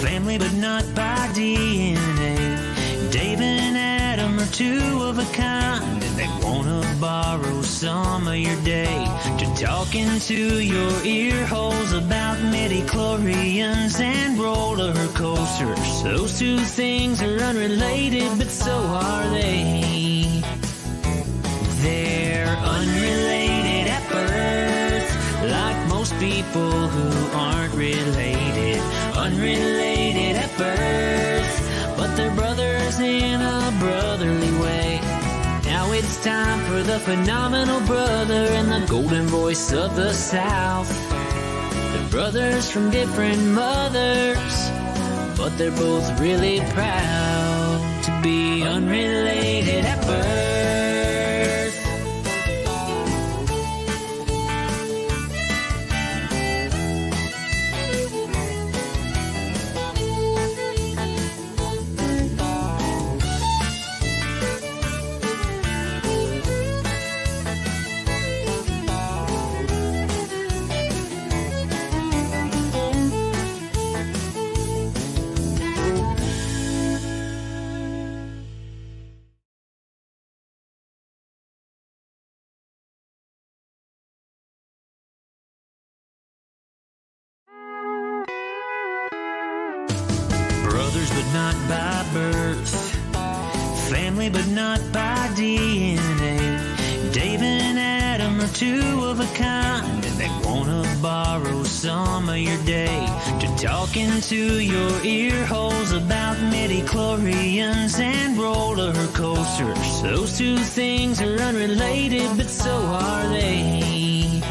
family but not by DNA. Dave and Adam are two of a kind, and they wanna borrow some of your day to talk into your ear holes about midi-chlorians and roller coasters. Those two things are unrelated, but so are they. They're unrelated at birth, like most people who aren't related. Unrelated at birth, but they're brothers in a brotherly way. Now it's time for the phenomenal brother and the golden voice of the South. They're brothers from different mothers, but they're both really proud to be unrelated at birth. Brothers but not by birth, family but not by DNA. Dave and Adam are two of a kind, and they wanna borrow some of your day to talk into your ear holes about midi-chlorians and roller coasters. Those two things are unrelated, but so are they.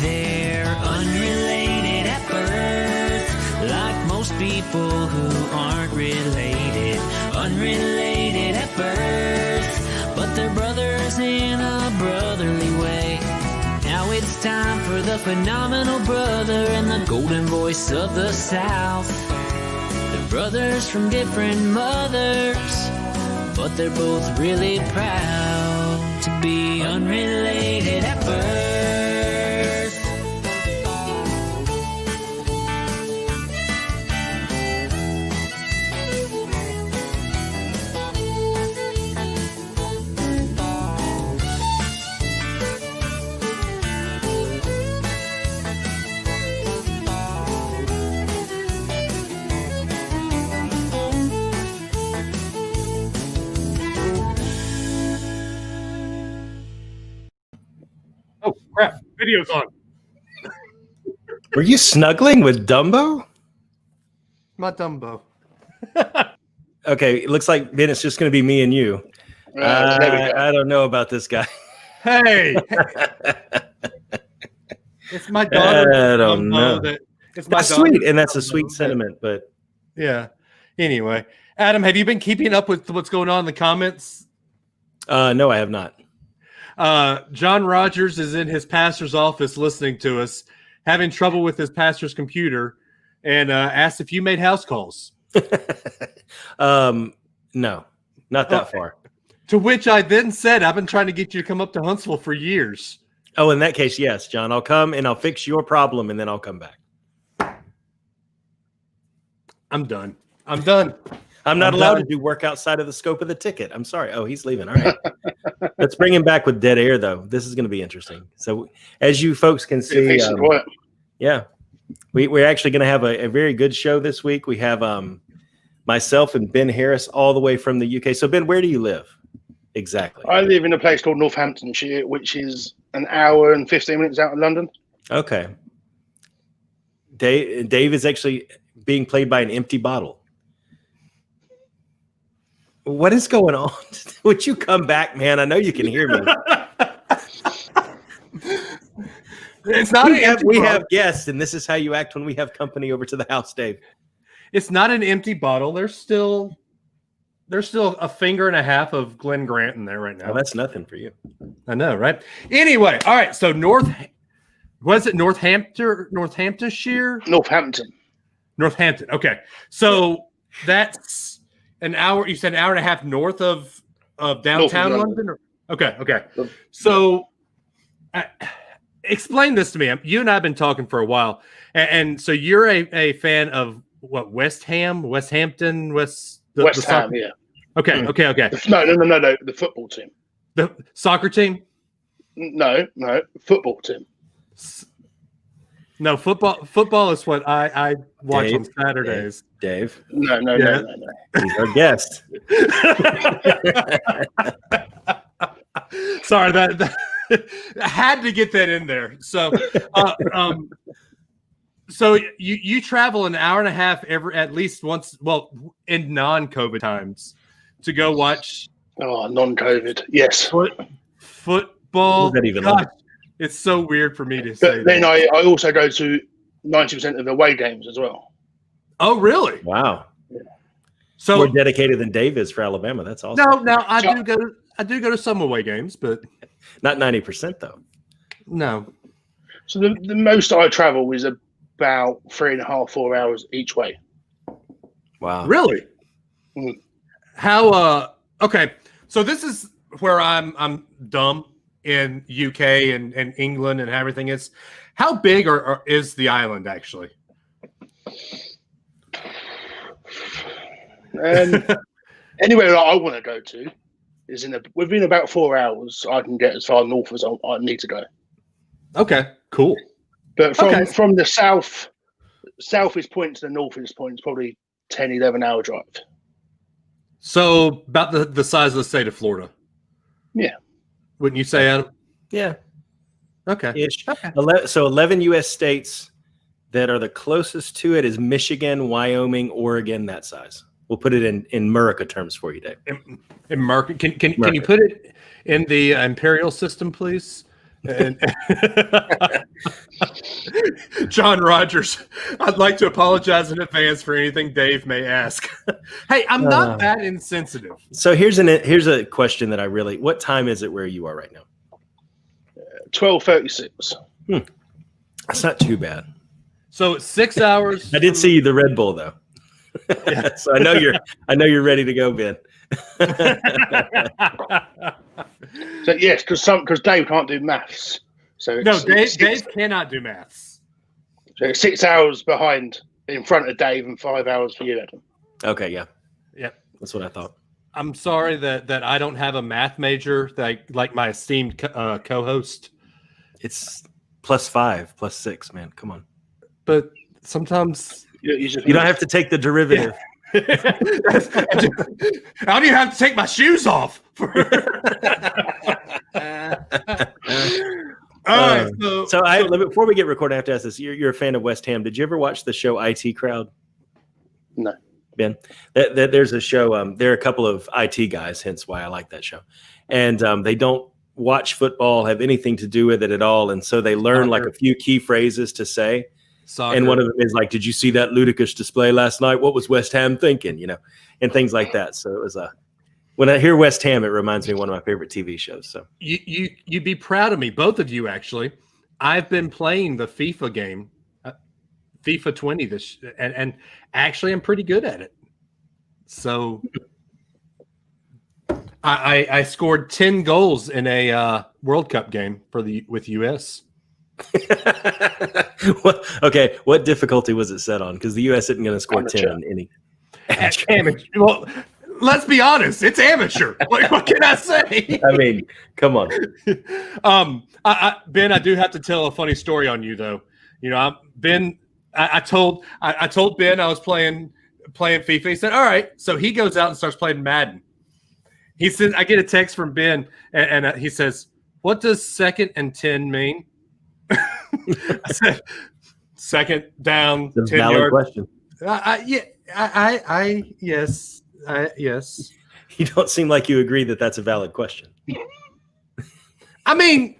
They're unrelated at birth, like most people who aren't related. Unrelated at birth, but they're brothers in a brotherly way. Now it's time for the phenomenal brother and the golden voice of the South. They're brothers from different mothers, but they're both really proud to be unrelated at birth. Oh, crap. Video's on. Were you snuggling with Dumbo? My Dumbo. Okay, it looks like, Ben, it's just going to be me and you. I don't know about this guy. Hey! It's my daughter. I don't know. That's sweet, and that's a sweet sentiment, but... Yeah. Anyway, Adam, have you been keeping up with what's going on in the comments? No, I have not. John Rogers is in his pastor's office listening to us, having trouble with his pastor's computer, and asked if you made house calls. No, not that far. To which I then said, I've been trying to get you to come up to Huntsville for years. Oh, in that case, yes, John. I'll come and I'll fix your problem, and then I'll come back. I'm done. I'm not allowed to do work outside of the scope of the ticket. I'm sorry. Oh, he's leaving. All right. Let's bring him back with dead air, though. This is going to be interesting. So, as you folks can see, yeah, we're actually going to have a very good show this week. We have myself and Ben Harris all the way from the UK. So, Ben, where do you live exactly? I live in a place called Northamptonshire, which is an hour and 15 minutes out of London. Okay. Dave is actually being played by an empty bottle. What is going on? Would you come back, man? I know you can hear me. It's not. We have guests, and this is how you act when we have company over to the house, Dave. It's not an empty bottle. There's still a finger and a half of Glen Grant in there right now. Oh, that's nothing for you. I know, right? Anyway, all right. So Northamptonshire? Northampton. Okay. So that's an hour. You said an hour and a half north of downtown London? Okay. So explain this to me. You and I have been talking for a while. And so you're a fan of West Ham, West Hampton, West Ham, yeah. Okay. No. The football team. The soccer team? No, football team. No, football is what I watch Dave, on Saturdays. Dave. No. He's our guest. Sorry, that I had to get that in there. So, so you travel an hour and a half at least once, well, in non-COVID times, to go watch. Oh, non-COVID, yes. Football. Gosh, it's so weird for me to say. But then I also go to 90% of away games as well. Oh, really? Wow. Yeah. So more dedicated than Dave is for Alabama. That's awesome. No, I do go to some away games, but not 90% though. No. So the most I travel is about 3.5, 4 hours each way. Wow. Really? Mm. How? Okay. So this is where I'm dumb in UK and England and everything is. How big is the island actually? Anywhere I want to go to is within about 4 hours. I can get as far north as I need to go. Okay, cool. But from the southeast point to the northeast point is probably 10, 11 hour drive. So about the size of the state of Florida. Yeah. Wouldn't you say, Adam? Yeah. Okay. Ish. Okay. So 11 U.S. states that are the closest to it is Michigan, Wyoming, Oregon, that size. We'll put it in America terms for you, Dave. In America, can you put it in the imperial system, please? And John Rogers, I'd like to apologize in advance for anything Dave may ask. Hey, I'm not that insensitive. So here's a question that what time is it where you are right now? 12:36. That's not too bad. So 6 hours. I did see the Red Bull though. Yeah. So I know you're ready to go, Ben. So yes, because Dave can't do maths. So Dave cannot do maths. So it's 6 hours behind in front of Dave and 5 hours for you, Adam. Okay, yeah. That's what I thought. I'm sorry that I don't have a math major like my esteemed co-host. It's +5, +6, man. Come on. But sometimes you don't have to take the derivative. Yeah. I don't even have to take my shoes off. All right. Before we get recorded, I have to ask this. You're a fan of West Ham. Did you ever watch the show IT Crowd? No. Ben, there's a show. There are a couple of IT guys, hence why I like that show. And they don't watch football, have anything to do with it at all. And so they learn like a few key phrases to say. Soccer. And one of them is like, "Did you see that ludicrous display last night? What was West Ham thinking?" And things like that. So it was when I hear West Ham, it reminds me of one of my favorite TV shows. So you'd be proud of me, both of you actually. I've been playing the FIFA game, FIFA 20 and actually I'm pretty good at it. So I scored 10 goals in a World Cup game with US. Okay, what difficulty was it set on? Because the U.S. isn't going to score 10 on any. Amateur. Well, let's be honest, it's amateur. What can I say? I mean, come on. Ben, I do have to tell a funny story on you, though. Ben, I told Ben I was playing FIFA. He said, "All right." So he goes out and starts playing Madden. He said, "I get a text from Ben, and he says, 'What does 2nd and 10 mean?'" I said, "Second down, 10 valid yards." Question. Yes. You don't seem like you agree that that's a valid question. I mean,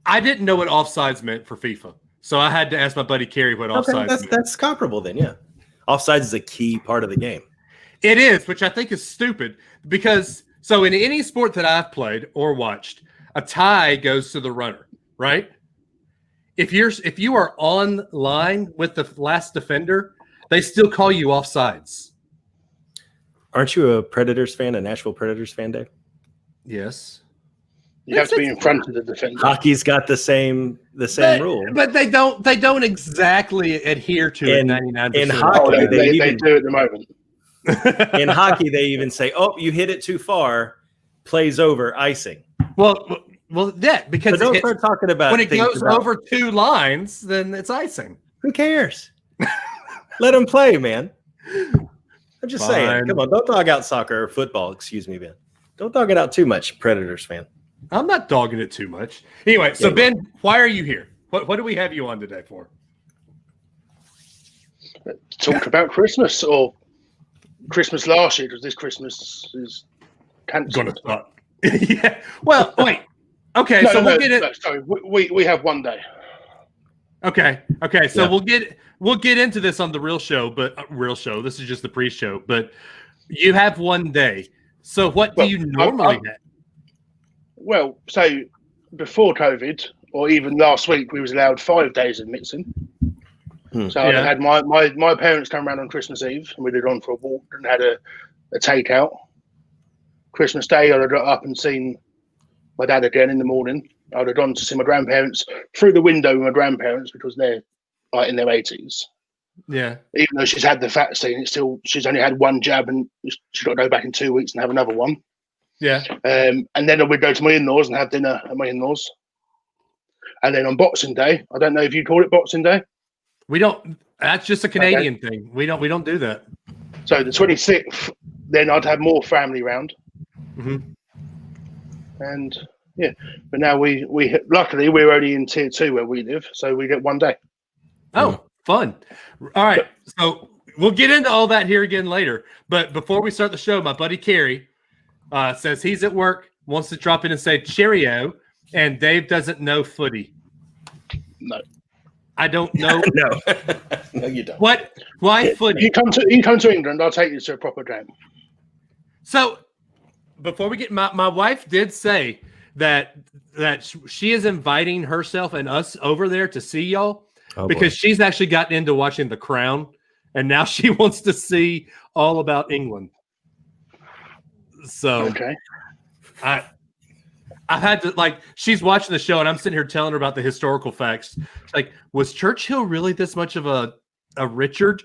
I didn't know what offsides meant for FIFA, so I had to ask my buddy Kerry what offsides meant. That's comparable then, yeah. Offsides is a key part of the game. It is, which I think is stupid because so in any sport that I've played or watched, a tie goes to the runner, right? If you are on line with the last defender, they still call you offsides. Aren't you a Predators fan, a Nashville Predators fan, Dave? Yes. You have to be in front of the defender. Hockey's got the same rule, but they don't exactly adhere to it 99%. In hockey, they do at the moment. In hockey, they even say, "Oh, you hit it too far, plays over, icing." Well, yeah, because don't start talking about when it goes over 2 lines, then it's icing. Who cares? Let them play, man. I'm just saying. Come on, don't dog out soccer or football. Excuse me, Ben. Don't dog it out too much, Predators fan. I'm not dogging it too much. Anyway, so Ben, why are you here? What do we have you on today for? Talk about Christmas or Christmas last year, because this Christmas is cancelled. Yeah. Well, wait. Okay, we'll get it. No, sorry, we have one day. Okay. So we'll get into this on the real show, but this is just the pre-show. But you have one day. So what do you normally have? Well, so before COVID, or even last week, we was allowed 5 days of mixing. So I had my parents come around on Christmas Eve, and we did on for a walk and had a takeout. Christmas Day, I'd have got up and seen my dad again in the morning. I'd have gone to see my grandparents through the window with my grandparents, because they're like in their 80s. Yeah. Even though she's had the vaccine, she's only had one jab, and she's got to go back in 2 weeks and have another one. Yeah. And then we'd go to my in-laws and have dinner at my in-laws. And then on Boxing Day, I don't know if you call it Boxing Day. We don't. That's just a Canadian thing. We don't do that. So the 26th, then I'd have more family round. Mm-hmm. And yeah, but now we luckily we're only in tier 2 where we live, so we get 1 day. Oh, fun! All right, so we'll get into all that here again later. But before we start the show, my buddy Kerry says he's at work, wants to drop in and say cheerio, and Dave doesn't know footy. No, I don't know. No, you don't. What? Why footy? You come to England, I'll take you to a proper game. So before we get, my wife did say that she is inviting herself and us over there to see y'all because she's actually gotten into watching The Crown, and now she wants to see all about England. So okay, I had to, she's watching the show and I'm sitting here telling her about the historical facts. She's like, was Churchill really this much of a Richard?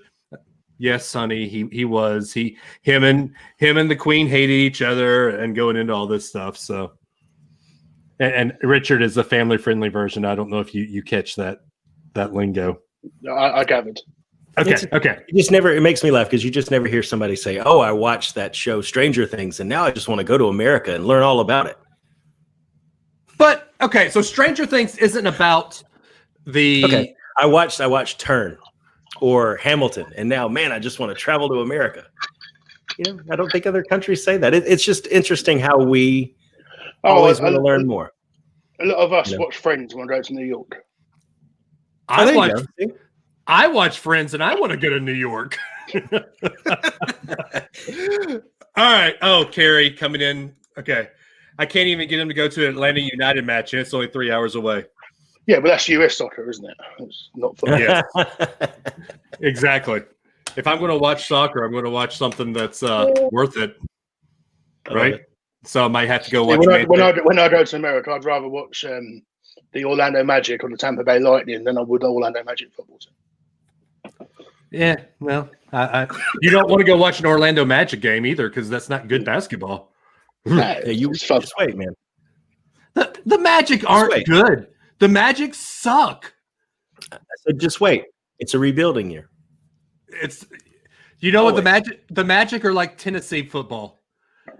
Yes, honey, he was. Him and the Queen hated each other and going into all this stuff. So, and Richard is a family friendly version. I don't know if you catch that lingo. I gathered. Okay. It makes me laugh because you just never hear somebody say, "Oh, I watched that show Stranger Things, and now I just want to go to America and learn all about it." But okay, so Stranger Things isn't about the. Okay, I watched Turn or Hamilton, and now, man, I just want to travel to America. I don't think other countries say that. It's just interesting how we always want to learn more. A lot of us watch Friends when we go to New York. I watch Friends, and I want to go to New York. All right. Oh, Kerry coming in. Okay. I can't even get him to go to an Atlanta United match, and it's only 3 hours away. Yeah, but that's US soccer, isn't it? It's not fun. Yeah. Exactly. If I'm going to watch soccer, I'm going to watch something that's worth it. Right? So I might have to go watch. When I go to America, I'd rather watch the Orlando Magic or the Tampa Bay Lightning than I would the Orlando Magic football team. Yeah, well, you don't want to go watch an Orlando Magic game either because that's not good basketball. You just wait, man. The Magic aren't good. The Magic suck. So just wait. It's a rebuilding year. What the Magic are like Tennessee football.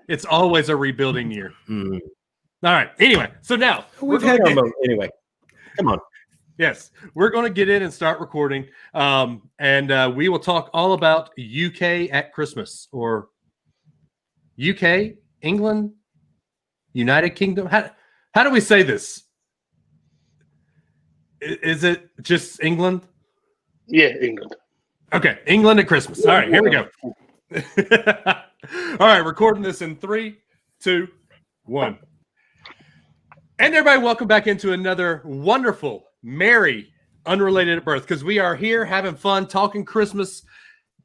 It's always a rebuilding year. Mm-hmm. All right. Anyway, so now we've had our moment. Anyway, come on. Yes, we're going to get in and start recording, and we will talk all about UK at Christmas, or UK, England, United Kingdom. How do we say this? Is it just England? Yeah, England. Okay, England at Christmas. All right, here we go. All right, recording this in 3, 2, 1. And everybody, welcome back into another wonderful, merry, unrelated at birth, because we are here having fun, talking Christmas,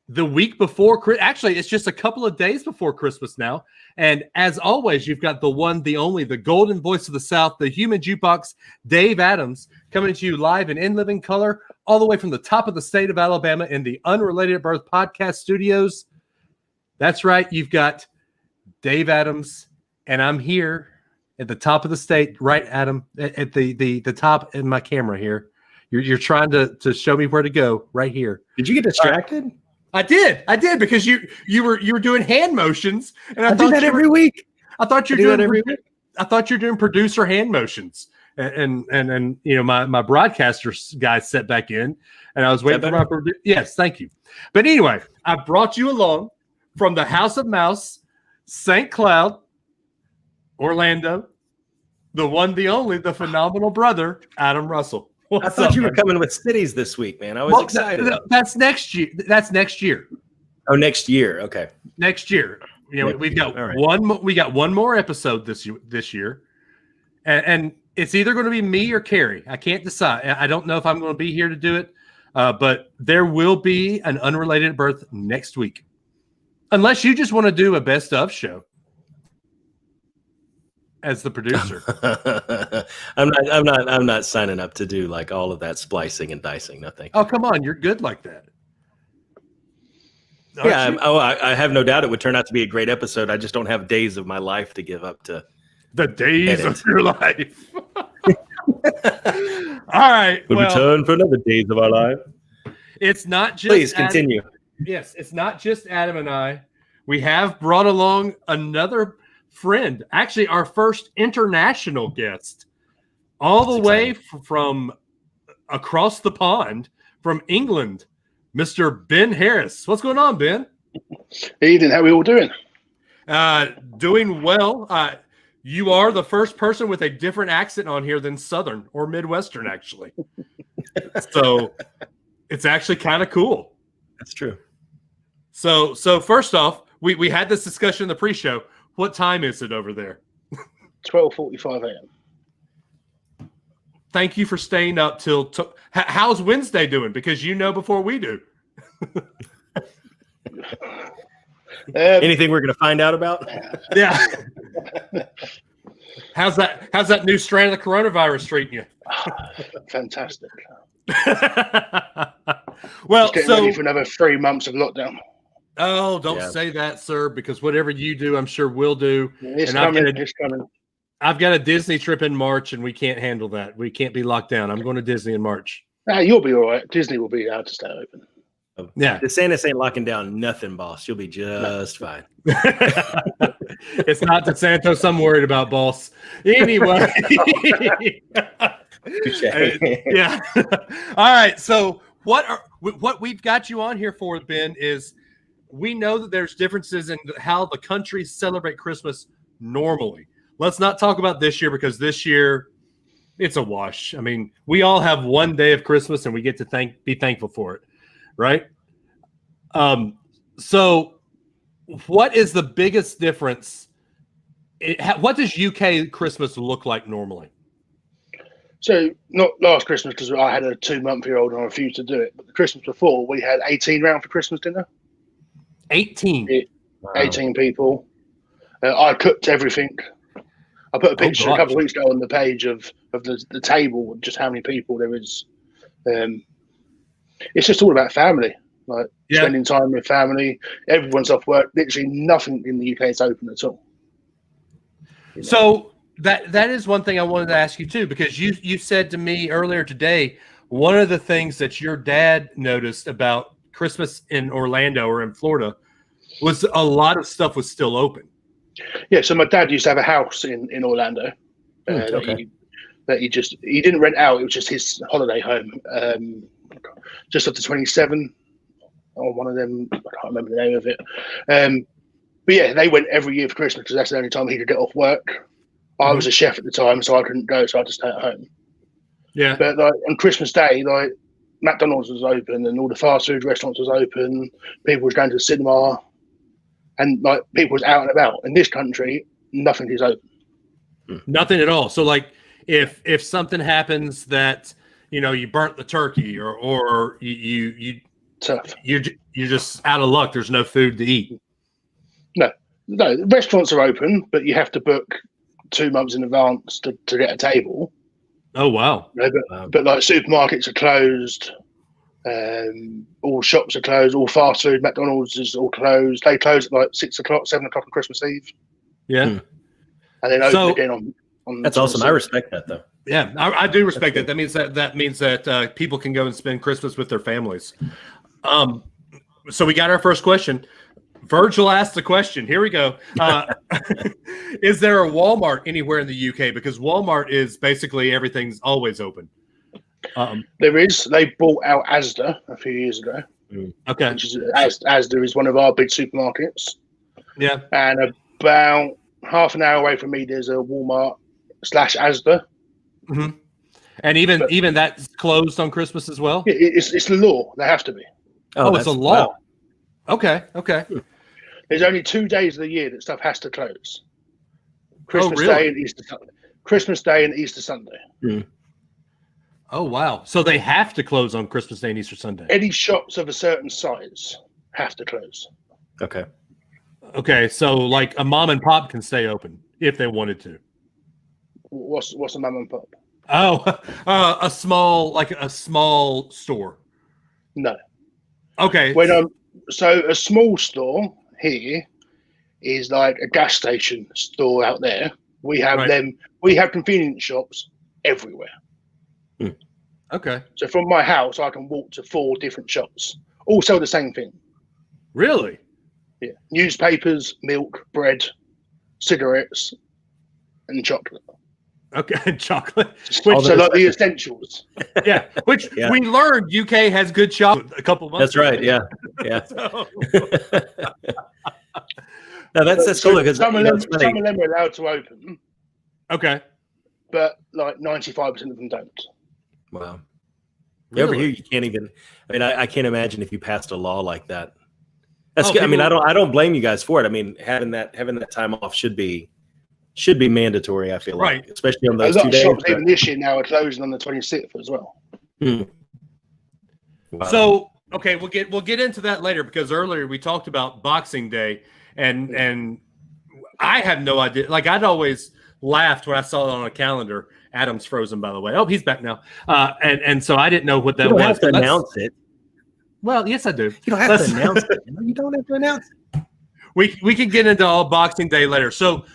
the week before. Actually, it's just a couple of days before Christmas now. And as always, you've got the one, the only, the golden voice of the South, the human jukebox, Dave Adams, coming to you live and in living color, all the way from the top of the state of Alabama in the Unrelated at Birth podcast studios. That's right. You've got Dave Adams, and I'm here at the top of the state, right, Adam, at the top in my camera here. You're trying to show me where to go right here. Did you get distracted? I did because you were doing hand motions, and I do that every week. I thought you're doing that every week. I thought you're doing producer hand motions, and you know my broadcaster guy set back in, and I was waiting for my yes, thank you. But anyway, I brought you along from the House of Mouse, St. Cloud, Orlando, the one, the only, the phenomenal brother, Adam Russell. I thought you were coming with cities this week, man. I was excited. That's next year. That's next year. Oh, next year. Okay. Next year. You know, we've got right. We got one more episode this year, and it's either going to be me or Carrie. I can't decide. I don't know if I'm going to be here to do it, but there will be an Unrelated at Birth next week, unless you just want to do a best of show as the producer. I'm not signing up to do like all of that splicing and dicing. No, thank you. Oh, come on. You're good like that. Yeah. I have no doubt it would turn out to be a great episode. I just don't have days of my life to give up to the days of your life. All right. We'll return for another days of our life. It's not just Please continue. Yes, it's not just Adam and I. We have brought along another friend, actually our first international guest, all the way from across the pond from England, Mr. Ben Harris. What's going on, Ben? Eden, how are we all doing? Doing well. You are the first person with a different accent on here than Southern or Midwestern, actually. So it's actually kind of cool. That's true. So first off, we had this discussion in the pre-show. What time is it over there? 12:45 a.m. Thank you for staying up till. How's Wednesday doing? Because you know before we do. Anything we're going to find out about? Yeah. How's that new strand of the coronavirus treating you? Fantastic. Well, just getting ready for another 3 months of lockdown. Oh, don't say that, sir, because whatever you do, I'm sure we'll do. It's coming. I've got a Disney trip in March, and we can't handle that. We can't be locked down. I'm going to Disney in March. You'll be all right. Disney will be able to stay open. Yeah. DeSantis ain't locking down nothing, boss. You'll be just fine. It's not DeSantis I'm worried about, boss. Anyway. Yeah. All right. So what we've got you on here for, Ben, is we know that there's differences in how the countries celebrate Christmas normally. Let's not talk about this year, because this year it's a wash. I mean, we all have one day of Christmas and we get to be thankful for it, right? So what is the biggest difference? What does UK Christmas look like normally? So not last Christmas, because I had a 2-month-old and I refused to do it. But the Christmas before, we had 18 round for Christmas dinner. 18? 18 people. I cooked everything. I put a picture a couple of weeks ago on the page of the table, just how many people there is. It's just all about family, like spending time with family. Everyone's off work. Literally nothing in the UK is open at all. You know? So that is one thing I wanted to ask you too, because you said to me earlier today, one of the things that your dad noticed about Christmas in Orlando or in Florida was a lot of stuff was still open. Yeah, so my dad used to have a house in Orlando that he didn't rent out. It was just his holiday home, just off the 27 or one of them. I can't remember the name of it. But yeah, they went every year for Christmas because that's the only time he could get off work. I was a chef at the time, so I couldn't go, so I had to stay at home. Yeah, but like on Christmas Day, like McDonald's was open and all the fast food restaurants was open. People was going to the cinema. And like people was out and about. In this country, nothing is open. Nothing at all. So like if something happens that, you know, you burnt the turkey or you tough. You're just out of luck. There's no food to eat. No, the restaurants are open, but you have to book 2 months in advance to get a table. Oh wow! But like supermarkets are closed, all shops are closed, all fast food, McDonald's is all closed. They close at like 6 o'clock, 7 o'clock on Christmas Eve. Yeah, and then open again on. That's awesome. I respect that though. Yeah, I do respect it. That means that people can go and spend Christmas with their families. So we got our first question. Virgil asked the question. Here we go. Is there a Walmart anywhere in the UK? Because Walmart is basically everything's always open. There is. They bought out Asda a few years ago. Okay. Which is, Asda is one of our big supermarkets. Yeah. And about half an hour away from me, there's a Walmart / Asda. Mm-hmm. And even that's closed on Christmas as well? It's the law. They have to be. Oh, it's a law. Wow. Okay. There's only 2 days of the year that stuff has to close. Christmas Day and Easter Sunday. Christmas Day and Easter Sunday. Oh, wow. So they have to close on Christmas Day and Easter Sunday. Any shops of a certain size have to close. Okay. So like a mom and pop can stay open if they wanted to. What's a mom and pop? Oh, a small store. No. Okay. So a small store here is like a gas station store out there. We have them. We have convenience shops everywhere. Okay. So from my house, I can walk to 4 different shops, all sell the same thing. Really? Yeah. Newspapers, milk, bread, cigarettes, and chocolate. Okay, chocolate. So like the essentials. Yeah, which we learned UK has good chocolate a couple months ago. That's right, yeah. No, that's cool because some of them are allowed to open. Okay. But like 95% of them don't. Wow. Really? Over here, you can't even. I mean, I can't imagine if you passed a law like that. That's good. I mean, I don't blame you guys for it. I mean, having that time off should be mandatory. I feel like, especially on those 2 days. A lot of shops even this year now are closing on the 26th as well. Wow. So okay, we'll get into that later because earlier we talked about Boxing Day and I have no idea. Like I'd always laughed when I saw it on a calendar. Adam's frozen, by the way. Oh, he's back now. And so I didn't know what that was. You don't have to announce it. Well, yes, I do. You don't have to announce it. You don't have to announce it. We can get into all Boxing Day later. So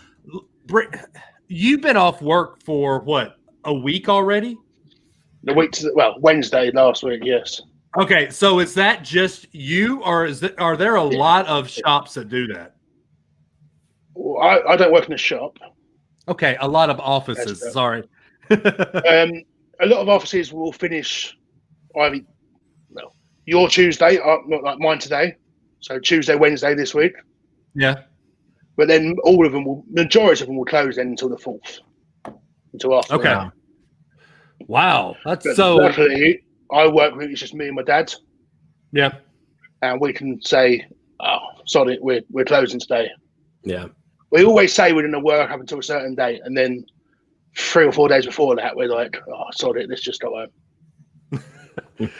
you've been off work for what, a week already? Wednesday last week, yes. Okay, so is that just you, or are there a lot of shops that do that? Well, I don't work in a shop. Okay, a lot of offices. Sorry. A lot of offices will finish your Tuesday, not like mine today. So Tuesday, Wednesday this week. Yeah. But then majority of them will close then until the 4th, until after. Okay. Wow, that's luckily, I work with it's just me and my dad. Yeah. And we can say, "Oh, sorry, we're closing today." Yeah. We always say we're going to work up until a certain date, and then 3 or 4 days before that, we're like, "Oh, sorry, let's just go home."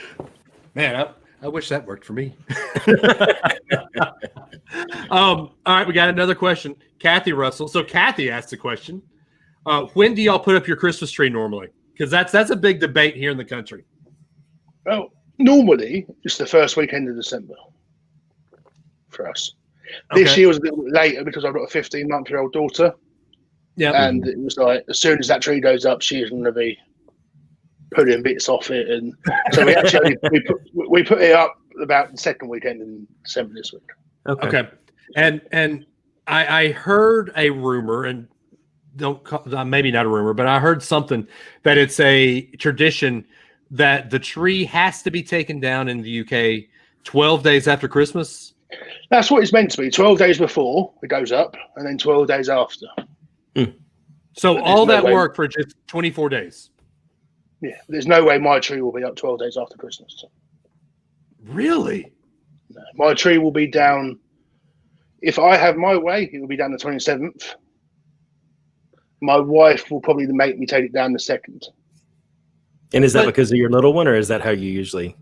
Man, I wish that worked for me. All right, we got another question. Kathy Russell. So Kathy asked the question, when do y'all put up your Christmas tree normally? Because that's a big debate here in the country. Well, normally it's the first weekend of December for us. This year was a bit later because I've got a 15-month-old daughter. Yeah. And it was like, as soon as that tree goes up, she's going to be pulling bits off it. And so we actually we put it up about the second weekend in December this week. Okay. And I heard a rumor, and maybe not a rumor, but I heard something that it's a tradition that the tree has to be taken down in the UK 12 days after Christmas. That's what it's meant to be. 12 days before it goes up, and then 12 days after. So all that work for just 24 days. Yeah, there's no way my tree will be up 12 days after Christmas. Really? No, my tree will be down. If I have my way, it will be down the 27th. My wife will probably make me take it down the 2nd. And is that because of your little one, or is that how you usually?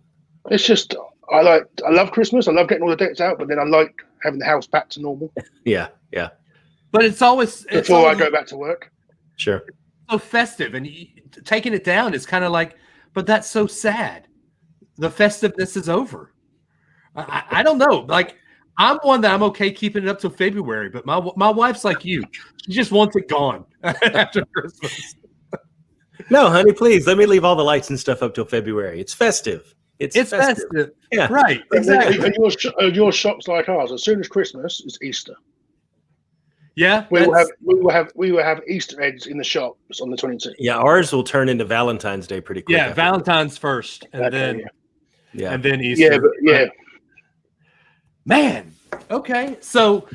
It's just I love Christmas. I love getting all the decks out, but then I like having the house back to normal. Yeah. But it's always before I go back to work. Sure. So festive, and taking it down is kind of like, but that's so sad. The festiveness is over. I don't know. Like, I'm one that I'm okay keeping it up till February, but my wife's like you. She just wants it gone after Christmas. No, honey, please let me leave all the lights and stuff up till February. It's festive. It's festive. Yeah, right. Exactly. And your shops like ours. As soon as Christmas, it's Easter. Yeah, we will have Easter eggs in the shops on the 26th. Yeah, ours will turn into Valentine's Day pretty quick. Yeah, Valentine's first, and then Easter. Yeah, but yeah. Man, okay. So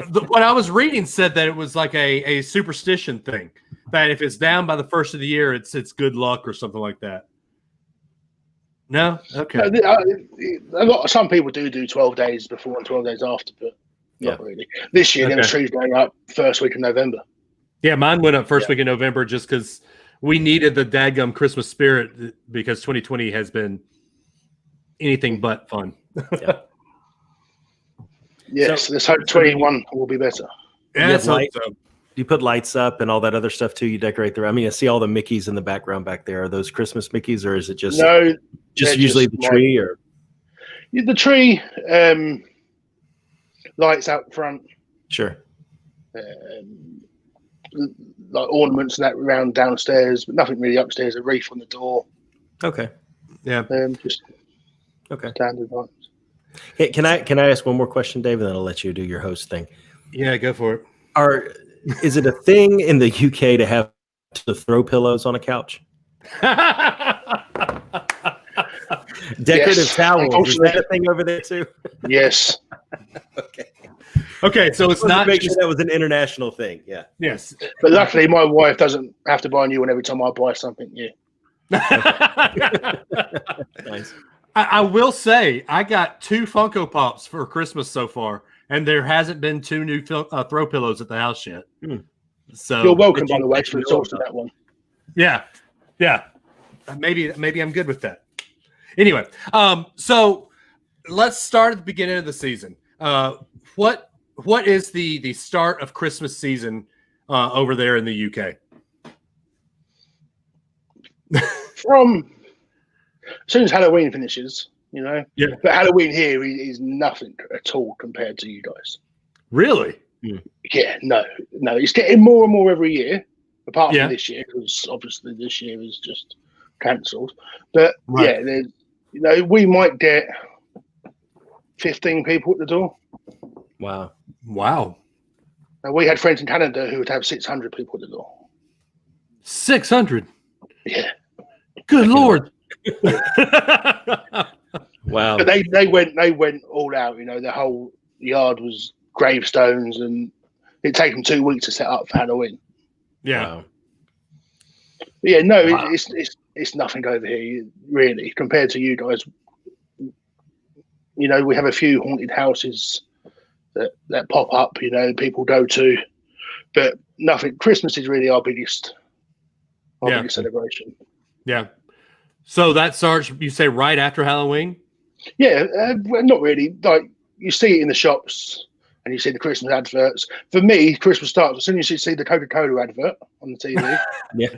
what I was reading said that it was like a superstition thing, that if it's down by the first of the year, it's good luck or something like that. No, okay. Some people do 12 days before and 12 days after, but not really. This year, there was trees going up first week of November. Yeah, mine went up first week in November just because we needed the dadgum Christmas spirit, because 2020 has been anything but fun. Yeah. Yes, so, let's hope 21 will be better. Yeah, let's hope so. Do you put lights up and all that other stuff too? You decorate the. I mean, I see all the Mickeys in the background back there. Are those Christmas Mickeys, or is it just usually the tree? Or the tree, lights out front. Sure. Like ornaments and that around downstairs, but nothing really upstairs. A wreath on the door. Okay. Yeah. Just standard lights. Hey, can I ask one more question, Dave, and then I'll let you do your host thing? Yeah, go for it. Is it a thing in the UK to have the throw pillows on a couch? Decorative towels. Is that a thing over there too? Yes. Okay, so it's not. Make sure that was an international thing. Yeah. Yes. But luckily, my wife doesn't have to buy a new one every time I buy something new. Nice. I will say I got 2 Funko Pops for Christmas so far, and there hasn't been 2 new throw pillows at the house yet. So you're welcome, by the way, to talk to that one. Yeah. Maybe I'm good with that. Anyway, so let's start at the beginning of the season. What is the start of Christmas season over there in the UK? From as soon as Halloween finishes, Yeah. But Halloween here is nothing at all compared to you guys. Really? Yeah. No. It's getting more and more every year, apart from this year, because obviously this year is just cancelled. But there's, we might get 15 people at the door. Wow. And we had friends in Canada who would have 600 people at the door. 600? Yeah. Good Lord. Wow. But they went all out, the whole yard was gravestones, and it took them 2 weeks to set up for Halloween. Yeah. Wow. Yeah, no, it's nothing over here, really, compared to you guys. We have a few haunted houses that pop up, people go to, but nothing. Christmas is really our biggest celebration. Yeah. So that starts, you say, right after Halloween? Yeah, not really. Like, you see it in the shops and you see the Christmas adverts. For me, Christmas starts as soon as you see the Coca-Cola advert on the TV. Yeah.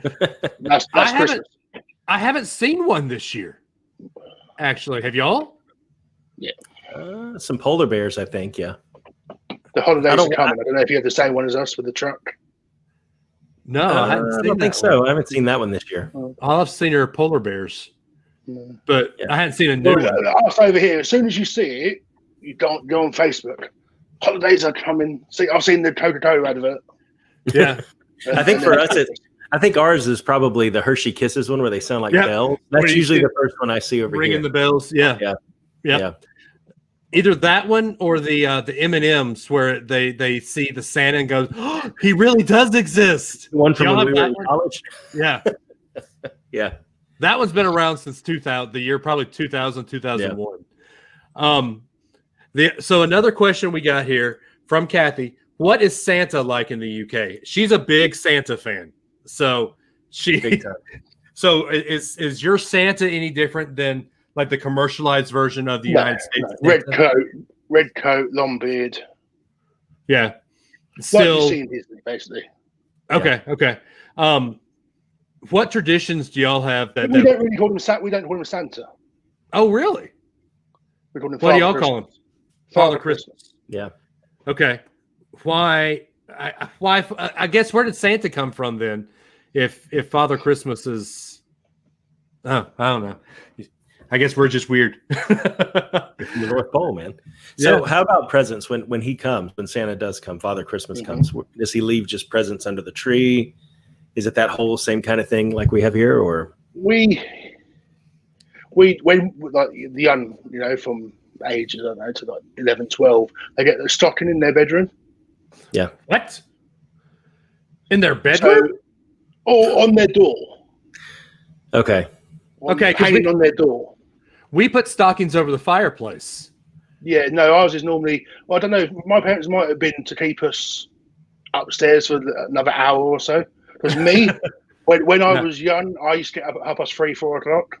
That's Christmas. I haven't seen one this year, actually. Have y'all? Yeah. Some polar bears, I think, yeah. The holidays are coming. I don't know if you have the same one as us with the truck. No, I don't think so. I haven't seen that one this year. All I've seen are polar bears, but I hadn't seen a new one. Us over here, as soon as you see it, you don't go on Facebook. Holidays are coming. See, I've seen the Coca-Cola advert. Yeah, I think for us, I think ours is probably the Hershey Kisses one where they sound like bells. That's usually the first one I see over ringing here. The bells. Yeah. Either that one or the M&Ms where they see the Santa and goes, oh, he really does exist. The one from when we were in college. Yeah. Yeah. That one's been around since 2000, the year probably 2000, 2001. So another question we got here from Kathy. What is Santa like in the UK? She's a big Santa fan. So is your Santa any different than like the commercialized version of the No, United States? no. Red coat, long beard. Yeah. Like Still. you see in Disney, basically. Okay. Okay. What traditions do y'all have that? We don't really call him Santa. We don't call him Santa. Oh, really? We call him. What do Father y'all Christmas. call him? Father Christmas. Yeah. Okay. Why? I guess where did Santa come from then? If Father Christmas is, I don't know. I guess we're just weird. From the North Pole, man. So how about presents when he comes, when Santa does come, Father Christmas comes? Does he leave just presents under the tree? Is it that whole same kind of thing like we have here, or we when like the young, from ages, I don't know, to like 11, 12, they get the stocking in their bedroom. Yeah. What? In their bedroom? Or on their door. Okay. Okay, hanging on their door. We put stockings over the fireplace. Yeah, no, ours is normally. Well, I don't know. My parents might have been to keep us upstairs for another hour or so. Because me, when I was young, I used to get up at 3:30, 4 o'clock.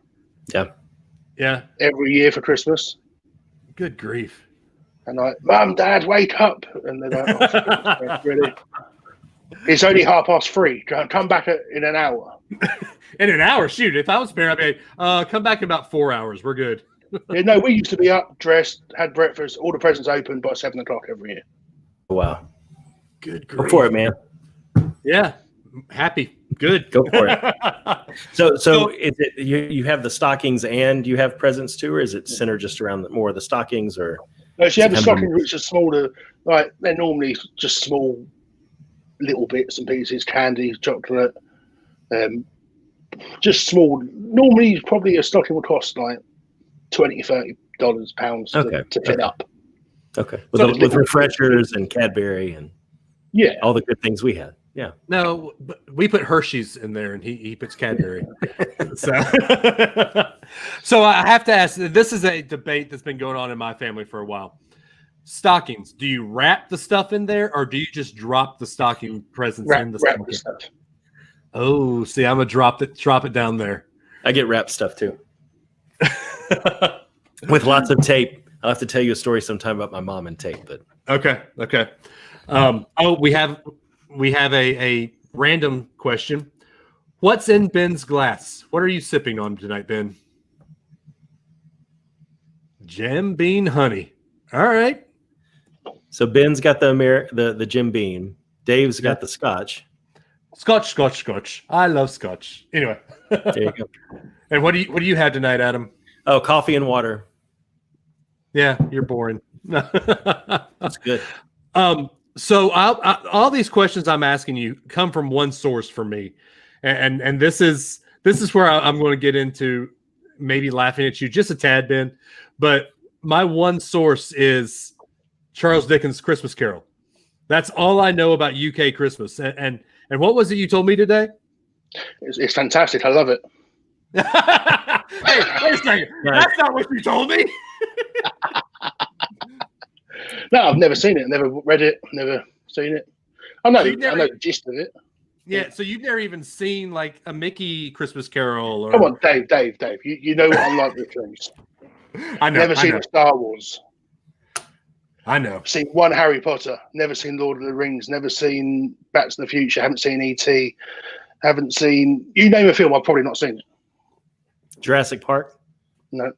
Yeah. Yeah. Every year for Christmas. Good grief. And like, Mum, Dad, wake up! And they're like, oh, really? It's only 3:30. Come back in an hour. In an hour? Shoot, if I was a parent, I'd be come back in about 4 hours. We're good. Yeah, no, we used to be up, dressed, had breakfast, all the presents open by 7 o'clock every year. Wow. Good grief. Go for it, man. Yeah. Happy. Good. Go for it. So is it you have the stockings and you have presents too, or is it centered just around more of the stockings, or? No, she had the stockings which are smaller, like they're normally just small little bits and pieces, candy, chocolate, just small. Normally, probably a stocking would cost like $20, $30 pounds to fit up. Okay, with refreshers and Cadbury and all the good things we had. Yeah. No, but we put Hershey's in there, and he puts Cadbury. so I have to ask. This is a debate that's been going on in my family for a while. Stockings. Do you wrap the stuff in there, or do you just drop the stocking presents in the stocking? Stuff. Oh, see, I'm gonna drop it down there. I get wrapped stuff too, with lots of tape. I'll have to tell you a story sometime about my mom and tape. But okay. We have a random question. What's in Ben's glass? What are you sipping on tonight, Ben? Jim Beam honey. All right. So Ben's got the Jim Beam. Dave's got the Scotch. Scotch. I love Scotch. Anyway. There you go. And what do you have tonight, Adam? Oh, coffee and water. Yeah, you're boring. That's good. So all these questions I'm asking you come from one source for me, and this is where I'm going to get into maybe laughing at you just a tad, Ben. But my one source is Charles Dickens' Christmas Carol. That's all I know about UK Christmas. And what was it you told me today? It's fantastic. I love it. Hey, wait a second. That's not what you told me. No, I've never seen it. Never read it. Never seen it. I know the gist of it. Yeah, so you've never even seen like a Mickey Christmas Carol, or come on, Dave. You know what I'm like with films. I know. Never seen Star Wars. I know. Seen one Harry Potter. Never seen Lord of the Rings. Never seen Back to the Future. Haven't seen E.T. Haven't seen. You name a film, I've probably not seen it. Jurassic Park. No.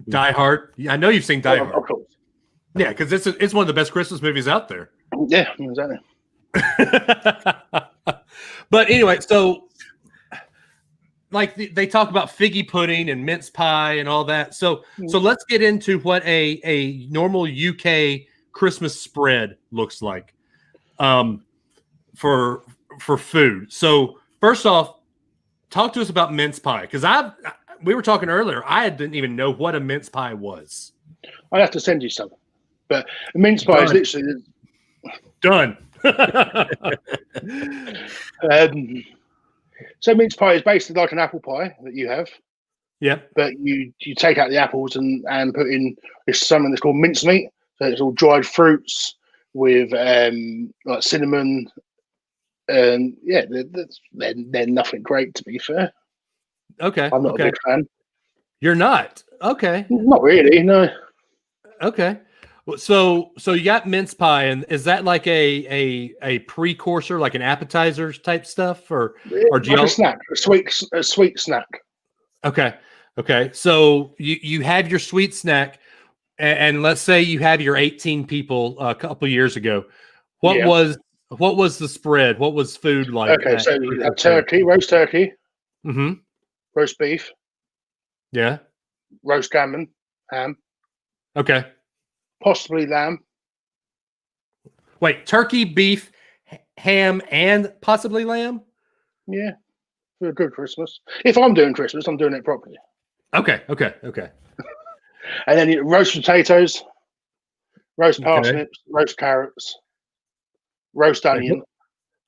Die Hard. I know you've seen Die Hard. Of course. Yeah, because it's one of the best Christmas movies out there. Yeah, exactly. But anyway, so like they talk about figgy pudding and mince pie and all that. So let's get into what a normal UK Christmas spread looks like for food. So first off, talk to us about mince pie, because we were talking earlier. I didn't even know what a mince pie was. I'll have to send you some. But mince pie is literally done. So mince pie is basically like an apple pie that you have. Yeah. But you take out the apples and put in something that's called mincemeat. So it's all dried fruits with like cinnamon. And they're nothing great, to be fair. Okay. I'm not a big fan. You're not. Okay. Not really, no. Okay. So you got mince pie, and is that like a precursor, like an appetizer type stuff, or do Like you a snack, a sweet snack. Okay. Okay. So you have your sweet snack, and let's say you have your 18 people a couple years ago. What was the spread? What was food like? Okay, so you have turkey, roast turkey, Mm-hmm. roast beef, Yeah. roast gammon, ham, Okay. possibly lamb. Wait, turkey, beef, ham, and possibly lamb? Yeah, for a good Christmas. If I'm doing Christmas, I'm doing it properly. Okay. Okay. Okay. And then you roast potatoes, roast parsnips, roast carrots, roast onion.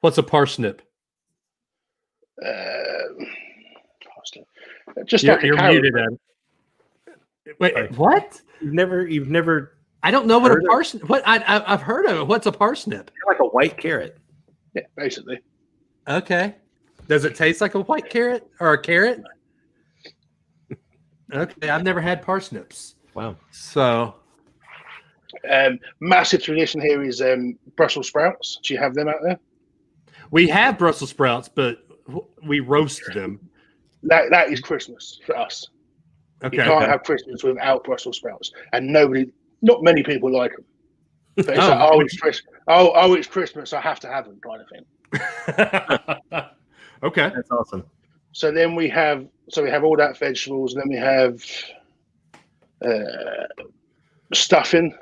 What's a parsnip? Parsnip. Just You're, like a you're carrot. muted, Ed. Wait, what? You've never I don't know what a Heard of- parsnip. What I've heard of it. What's a parsnip? like a white carrot. Yeah, basically. Okay. Does it taste like a white carrot or a carrot? Okay, I've never had parsnips. Wow. So Massive tradition here is Brussels sprouts. Do you have them out there? we have Brussels sprouts, but we roast them. That is Christmas for us. Okay. You can't have Christmas without Brussels sprouts, and not many people like them. But it's it's Christmas. It's Christmas. I have to have them, kind of thing. Okay. That's awesome. So then we have all that vegetables, and then we have stuffing.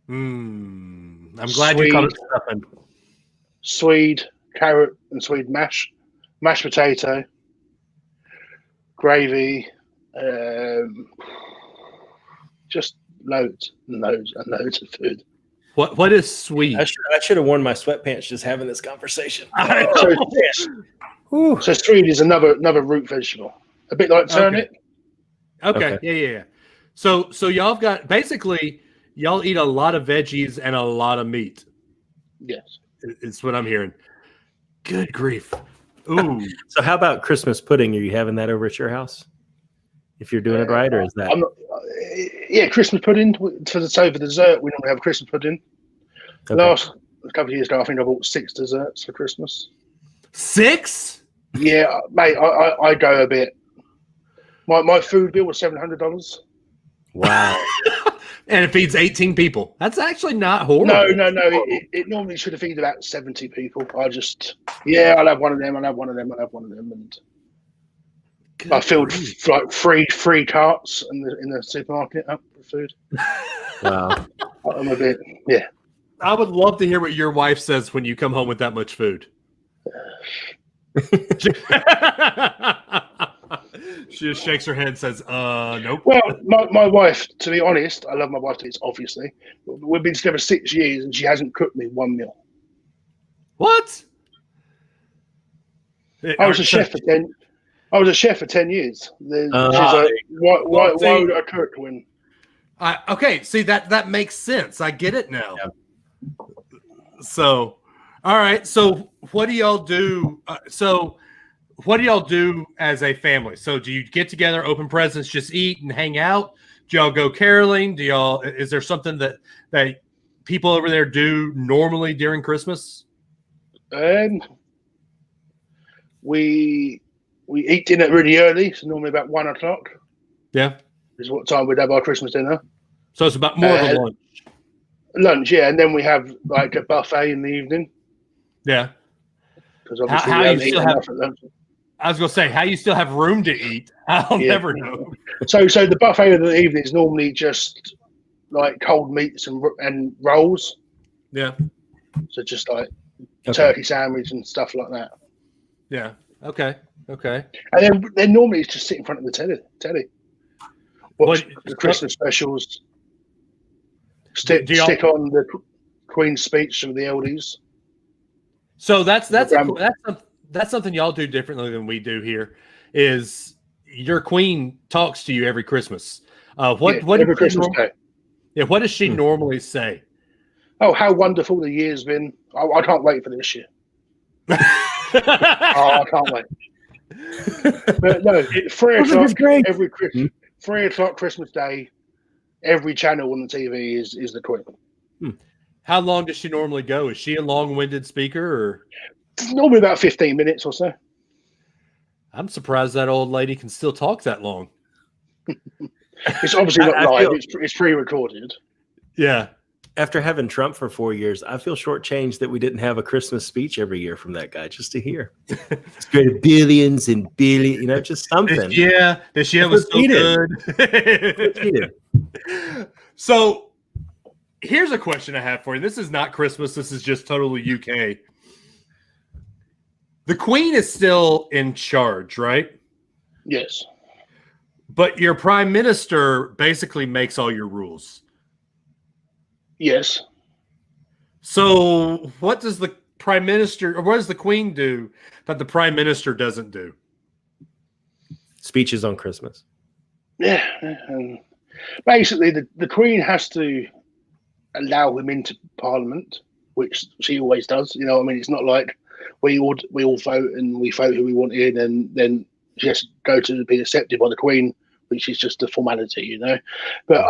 I'm glad you called it stuffing. Swede, carrot and Swede mashed potato, gravy, just loads and loads and loads of food. What is sweet? I should have worn my sweatpants just having this conversation. So swede is another root vegetable, a bit like turnip. Okay. Yeah. So y'all have got basically y'all eat a lot of veggies and a lot of meat. Yes. It's what I'm hearing. Good grief. Ooh. So how about Christmas pudding? Are you having that over at your house? If you're doing it right, or is that? I'm not, Christmas pudding for the dessert. We normally have Christmas pudding. Okay. Last couple of years ago, I think I bought 6 desserts for Christmas. 6? Yeah, mate, I go a bit. My food bill was $700. Wow. And it feeds 18 people. That's actually not horrible. No. It normally should have feed about 70 people. I'll have one of them. I'll have one of them. I'll have one of them. And Good I filled grief. like three carts in the supermarket up for food. Wow. I'm a bit, yeah. I would love to hear what your wife says when you come home with that much food. She just shakes her head and says, nope. Well, my wife, to be honest, I love my wife to bits, obviously. We've been together 6 years and she hasn't cooked me one meal. What? I was a chef for 10 years. She's like, why would I cook when? Okay, see that makes sense. I get it now. Yeah. So, all right. So, what do y'all do? What do y'all do as a family? So, do you get together, open presents, just eat and hang out? Do y'all go caroling? Is there something that people over there do normally during Christmas? We eat dinner really early, so normally about 1 o'clock. Yeah, is what time we'd have our Christmas dinner. So it's about more of a lunch. Lunch, yeah, and then we have like a buffet in the evening. Yeah, because obviously how we you don't eat still enough at lunch. I was gonna say, how you still have room to eat? I'll never know. So the buffet of the evening is normally just like cold meats and rolls. Yeah. So just like turkey sandwich and stuff like that. Yeah. Okay. And then normally it's just sit in front of the telly. Watch the Christmas specials. Stick on the Queen's speech of the eldies. So that's something y'all do differently than we do here. Is your Queen talks to you every Christmas? Every Christmas day. Yeah. What does she normally say? Oh, how wonderful the year's been! I can't wait for this year. I can't wait. But no, 3 o'clock great. every Christmas, 3 o'clock Christmas Day, every channel on the TV is the Queen. How long does she normally go? Is she a long-winded speaker, or Normally about 15 minutes or so. I'm surprised that old lady can still talk that long. It's obviously not I live. feel- It's pre-recorded. Yeah. After having Trump for 4 years, I feel shortchanged that we didn't have a Christmas speech every year from that guy just to hear. Straight billions and billions, just something. Yeah, this year was so good. So here's a question I have for you. This is not Christmas. This is just totally UK. The Queen is still in charge, right? Yes. But your prime minister basically makes all your rules. Yes. So what does the prime minister, or what does the Queen do that the prime minister doesn't do? Speeches on Christmas. Yeah. And basically, the Queen has to allow him into Parliament, which she always does. It's not like we all vote and we vote who we want in, and then she has to go to be accepted by the Queen, which is just a formality, But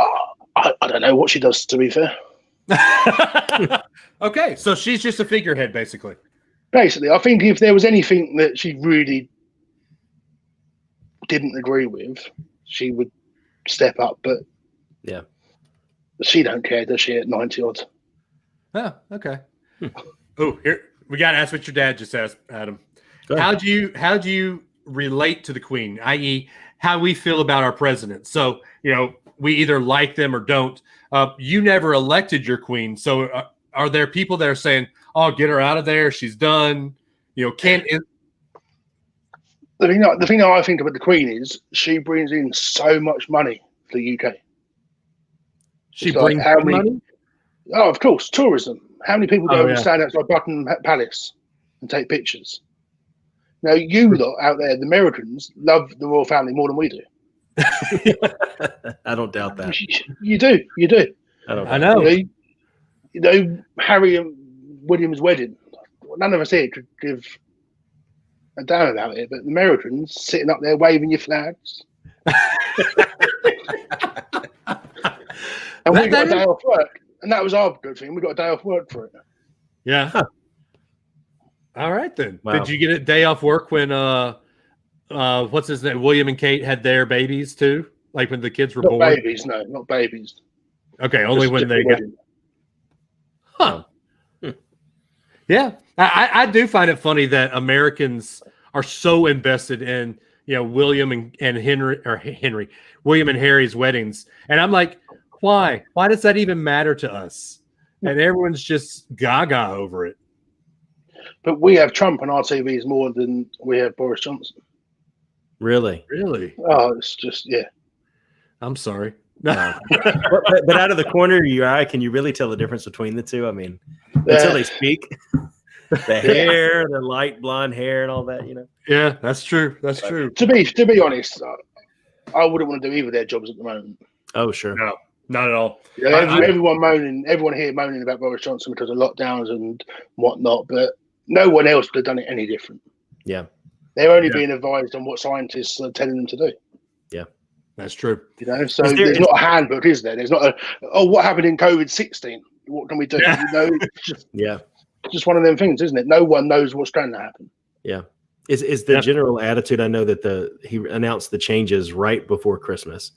I don't know what she does, to be fair. Okay, so she's just a figurehead, basically. Basically, I think if there was anything that she really didn't agree with, she would step up. But yeah, she don't care, does she? At 90 odd. Oh, okay. Oh, here we got to ask what your dad just asked, Adam. How do you relate to the Queen? I.e., how we feel about our president? So we either like them or don't. You never elected your Queen, so are there people that are saying, "Oh, get her out of there. She's done." The thing that I think about the Queen is she brings in so much money to the UK. She brings how many money? Oh, of course, tourism. How many people go and stand outside Buckingham Palace and take pictures? Now, you lot out there, the Americans, love the royal family more than we do. I don't doubt that. You do. I know. Harry and William's wedding. None of us here could give a damn about it, but the Americans sitting up there waving your flags. And we got a day off work, and that was our good thing. We got a day off work for it. Yeah. Huh. All right then. Wow. Did you get a day off work when what's his name? William and Kate had their babies too? Like when the kids were born? Not babies, no, not babies. Okay, only when they got. Huh. Yeah, I do find it funny that Americans are so invested in William and Henry, William and Harry's weddings, and I'm like, why? Why does that even matter to us? And everyone's just gaga over it. But we have Trump on our TVs more than we have Boris Johnson. Really? Oh, it's just I'm sorry. But out of the corner of your eye, can you really tell the difference between the two? I mean, until they speak, the hair, the light blonde hair, and all that, Yeah, that's true. That's true. To be honest, I wouldn't want to do either of their jobs at the moment. Oh, sure. No, not at all. Everyone here moaning about Boris Johnson because of lockdowns and whatnot, but no one else would have done it any different. Yeah. They're only being advised on what scientists are telling them to do. Yeah. That's true. So there's not a handbook, is there? There's not what happened in COVID-16? What can we do? Just one of them things, isn't it? No one knows what's going to happen. Yeah. Is the general attitude? I know that he announced the changes right before Christmas,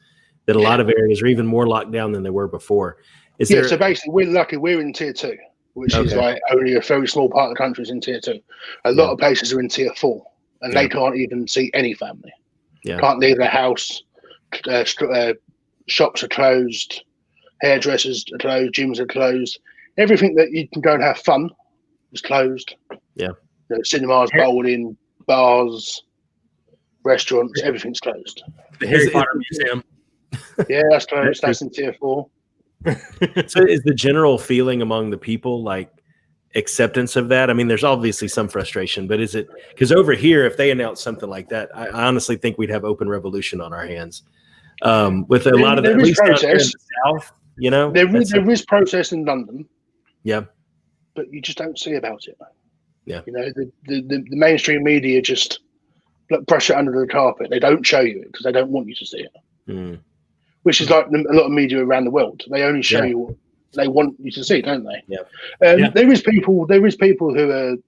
that a lot of areas are even more locked down than they were before. So basically, we're lucky. We're in tier 2, which is like only a very small part of the country is in tier 2. A lot of places are in tier 4, and they can't even see any family. Yeah. Can't leave their house. Shops are closed. Hairdressers are closed. Gyms are closed. Everything that you can go and have fun is closed. Yeah. Cinemas, bowling, bars, restaurants, everything's closed. The Harry Potter Museum. Yeah, that's closed. That's in tier 4. So is the general feeling among the people like acceptance of that? I mean, there's obviously some frustration, but is it because over here, if they announce something like that, I honestly think we'd have open revolution on our hands. With a lot of the, at least out there in the South, there is protest in London. Yeah. But you just don't see about it. Yeah. The mainstream media just brush it under the carpet. They don't show you it because they don't want you to see it. Mm. Which is like a lot of media around the world. They only show you what they want you to see, don't they? Yeah. There is people who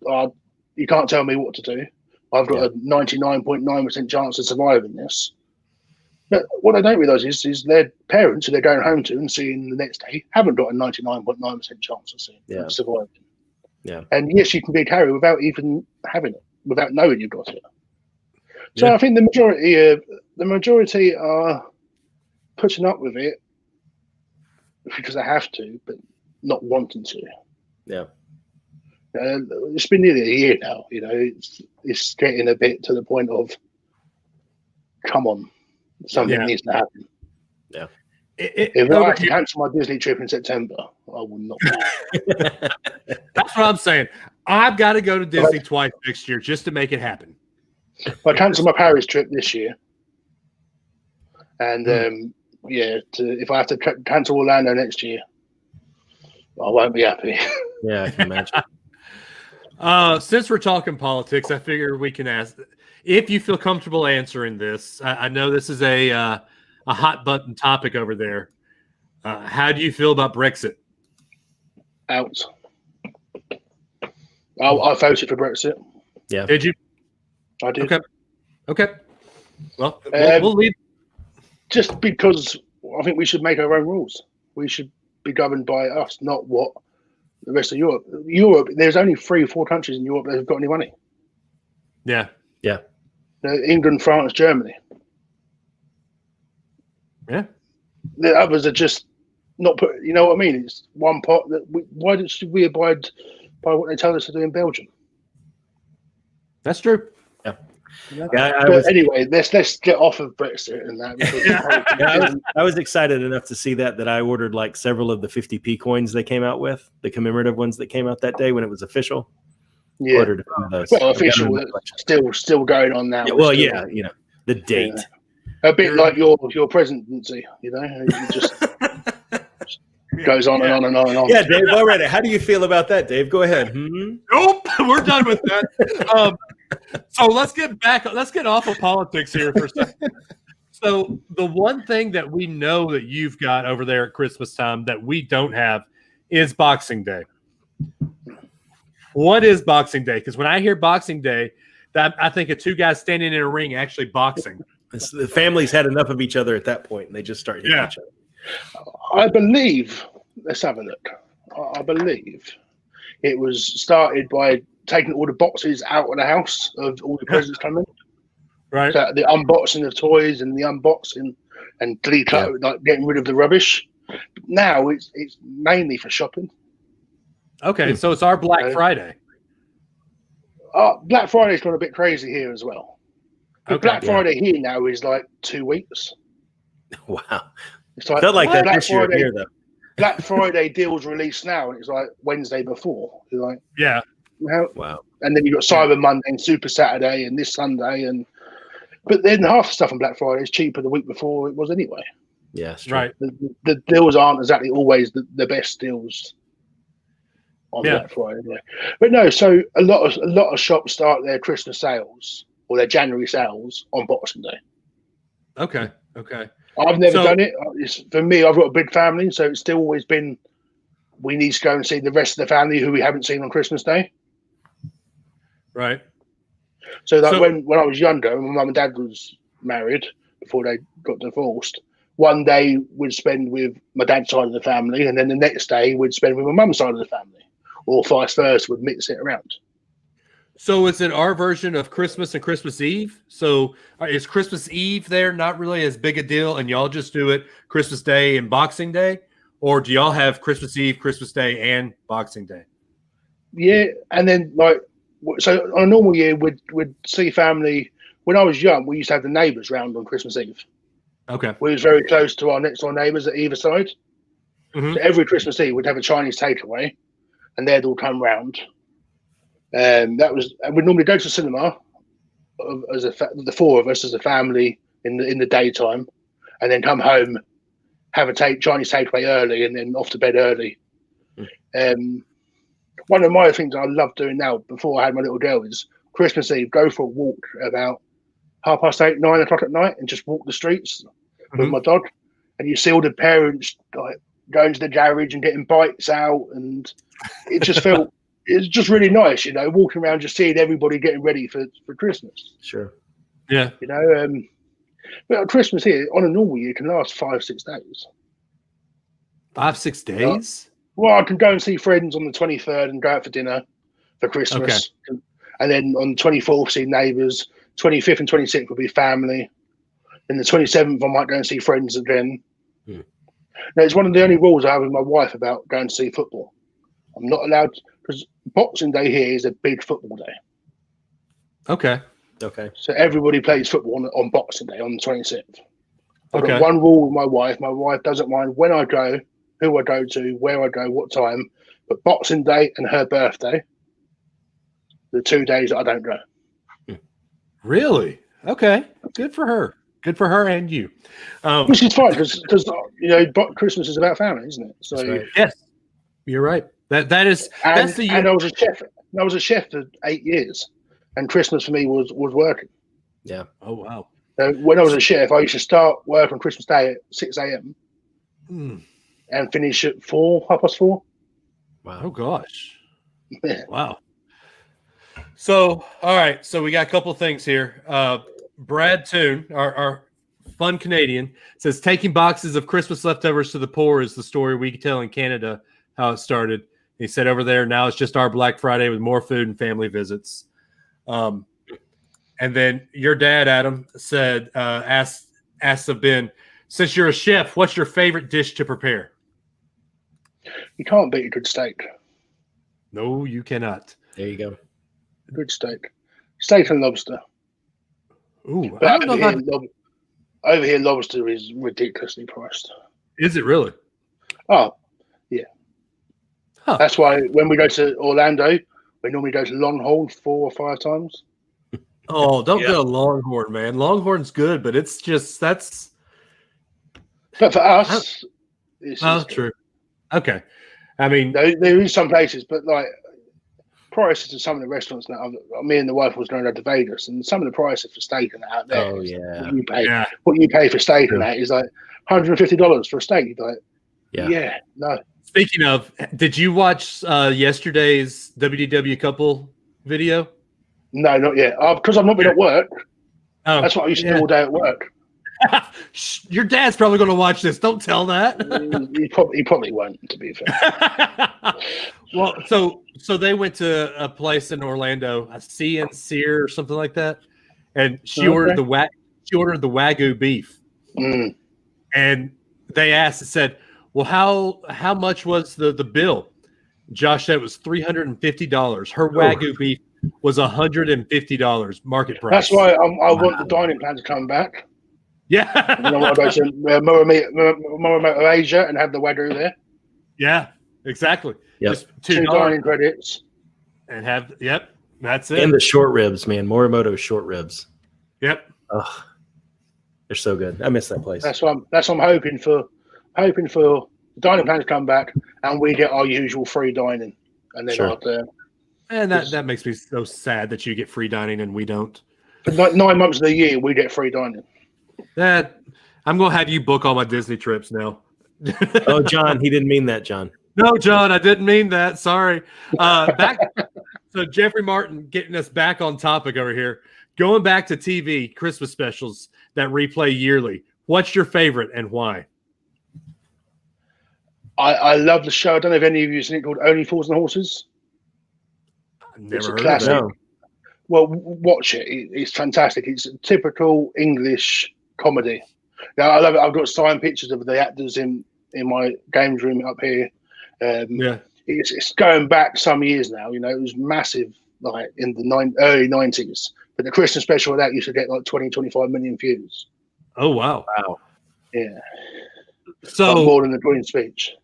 are you can't tell me what to do. I've got a 99.9% chance of surviving this. But what I don't realise is their parents who they're going home to and seeing the next day haven't got a 99.9% chance of surviving. Yeah. And yes, you can be carried without even having it, without knowing you've got it. So I think the majority are putting up with it because they have to, but not wanting to. Yeah. It's been nearly a year now. You know, it's getting a bit to the point of, come on, something needs to happen. Yeah. If I have to cancel my Disney trip in September, I will not. That's what I'm saying. I've got to go to Disney twice next year just to make it happen. I cancelled my Paris trip this year, and if I have to cancel Orlando next year, I won't be happy. Yeah, I can imagine. Since we're talking politics, I figure we can ask if you feel comfortable answering this. I know this is a hot button topic over there. How do you feel about Brexit? Out. I voted for Brexit. Yeah. Did you? I did. Okay. Well, we'll leave. Just because I think we should make our own rules. We should be governed by us, not what the rest of Europe. There's only 3 or 4 countries in Europe that have got any money. Yeah. Yeah. England, France, Germany. Yeah. The others are just not put. You know what I mean? It's one pot. Why should we abide by what they tell us to do in Belgium? That's true. Yeah. Anyway, let's get off of Brexit and that. I was excited enough to see that I ordered like several of the 50p coins they came out with, the commemorative ones that came out that day when it was official. Yeah. Ordered a few of those. Well, official, still going on now. Yeah, well, you know, the date. Yeah. A bit like your presidency, you know, it just goes on and on and on and on. Yeah, Dave, already. How do you feel about that, Dave? Go ahead. Nope, we're done with that. So let's get off of politics here for a second. So the one thing that we know that you've got over there at Christmas time that we don't have is Boxing Day. What is Boxing Day? Because when I hear Boxing Day, I think of 2 guys standing in a ring actually boxing. The families had enough of each other at that point, and they just started hitting each other. I believe. Let's have a look. I believe it was started by taking all the boxes out of the house of all the presents coming. Right. So the unboxing of toys and the unboxing and like getting rid of the rubbish. But now it's mainly for shopping. Okay, so it's our Black Friday. Black Friday's gone a bit crazy here as well. But Black Friday here now is like 2 weeks. Wow. It's like, felt like that Black this year Friday, here, though. Black Friday deals released now, and it's like Wednesday before. You're like, wow. And then you've got Cyber Monday and Super Saturday and this Sunday, but then half the stuff on Black Friday is cheaper the week before it was anyway. Yeah, true. Right. The deals aren't exactly always the best deals on Black Friday. Yeah. But no, so a lot of shops start their Christmas sales or their January sales on Boxing Day. Okay. I've never done it. For me, I've got a big family, so it's still always been we need to go and see the rest of the family who we haven't seen on Christmas Day. Right. So that when I was younger, when my mum and dad was married before they got divorced, one day we'd spend with my dad's side of the family, and then the next day we'd spend with my mum's side of the family, or vice versa. We'd mix it around. So is it our version of Christmas and Christmas Eve? So is Christmas Eve there not really as big a deal, and y'all just do it Christmas Day and Boxing Day? Or do y'all have Christmas Eve, Christmas Day, and Boxing Day? Yeah, and then so on a normal year, we'd see family. When I was young, we used to have the neighbours round on Christmas Eve. Okay. We was very close to our next door neighbours at either side. Mm-hmm. So every Christmas Eve, we'd have a Chinese takeaway, and they'd all come round. And we'd normally go to the cinema as the 4 of us as a family in the daytime, and then come home, have a Chinese takeaway early, and then off to bed early. One of my things I love doing now, before I had my little girl, is Christmas Eve, go for a walk about 8:30, 9 o'clock at night, and just walk the streets with my dog, and you see all the parents like going to the garage and getting bites out, and it just felt it's just really nice, walking around just seeing everybody getting ready for Christmas. Sure. Yeah. But Christmas here on a normal year can last 5-6 days. 5-6 days? Well, I can go and see friends on the 23rd and go out for dinner for Christmas. Okay. And then on the 24th, see neighbours. 25th and 26th will be family. Then the 27th, I might go and see friends again. Now, it's one of the only rules I have with my wife about going to see football. I'm not allowed, because Boxing Day here is a big football day. Okay. So everybody plays football on Boxing Day on the 26th. I've Okay. got one rule with my wife. My wife doesn't mind when I go, who I go to, where I go, what time. But Boxing Day and her birthday, the 2 days that I don't go. Really? Okay. Good for her. Good for her and you. Which is fine because Christmas is about family, isn't it? So right. Yes, you're right. That's the year. And I was a chef. I was a chef for 8 years, and Christmas for me was working. Yeah. Oh wow. When I was a chef, I used to start work on Christmas Day at 6 a.m. And finish at 4:30. Wow. Oh gosh. Yeah. Wow. So, all right. So we got a couple things here. Brad Toon, our fun Canadian, says taking boxes of Christmas leftovers to the poor is the story we tell in Canada how it started. He said over there now it's just our Black Friday with more food and family visits. And then your dad, Adam, said asked of Ben, since you're a chef, what's your favorite dish to prepare? You can't beat a good steak. No, you cannot. There you go. Good steak and lobster. Ooh, But I don't know over here, lobster is ridiculously priced. Is it really? Oh, yeah. Huh. That's why when we go to Orlando, we normally go to Longhorn 4 or 5 times. Oh, don't go to Longhorn, man. Longhorn's good, but it's just that's. But for us, it's true. Okay, I mean, there is some places, but like prices to some of the restaurants now. Me and the wife was going to Vegas, and some of the prices for steak and that out there. Oh yeah. What you pay for steak and that is like $150 for a steak. You're like, yeah, no. Speaking of, did you watch yesterday's WDW couple video? No, not yet. Because I've not been at work. Oh, that's what I used to do all day at work. Your dad's probably going to watch this. Don't tell that. he probably won't, to be fair. Well, so they went to a place in Orlando, a Sear or something like that, and she ordered the Wagyu beef, and they asked, it said, "Well, how much was the bill?" Josh said it was $350. Her Wagyu beef was $150 market price. That's why I want the dining plan to come back. Yeah. And I want to go to Morimoto Asia and have the Wagyu there. Yeah, exactly. Yep. Just two dining credits. And that's it. And the short ribs, man. Morimoto short ribs. Yep. Oh, they're so good. I miss that place. That's what I'm hoping for. Hoping for the dining plan to come back and we get our usual free dining. And then and that makes me so sad that you get free dining and we don't. But 9 months of the year we get free dining. I'm gonna have you book all my Disney trips now. Oh, John, he didn't mean that, John. No, John, I didn't mean that. Sorry. So Jeffrey Martin getting us back on topic over here. Going back to TV Christmas specials that replay yearly. What's your favorite and why? I love the show. I don't know if any of you have seen it, called Only Fools and Horses. I've never heard of that. Well, watch it. It's fantastic. It's a typical English comedy. Now, I love it. I've got signed pictures of the actors in my games room up here. It's going back some years now. You know, it was massive, like in the early 90s. But the Christmas special of that used to get like 20-25 million views. Oh wow! Yeah. So more than the Queen's speech.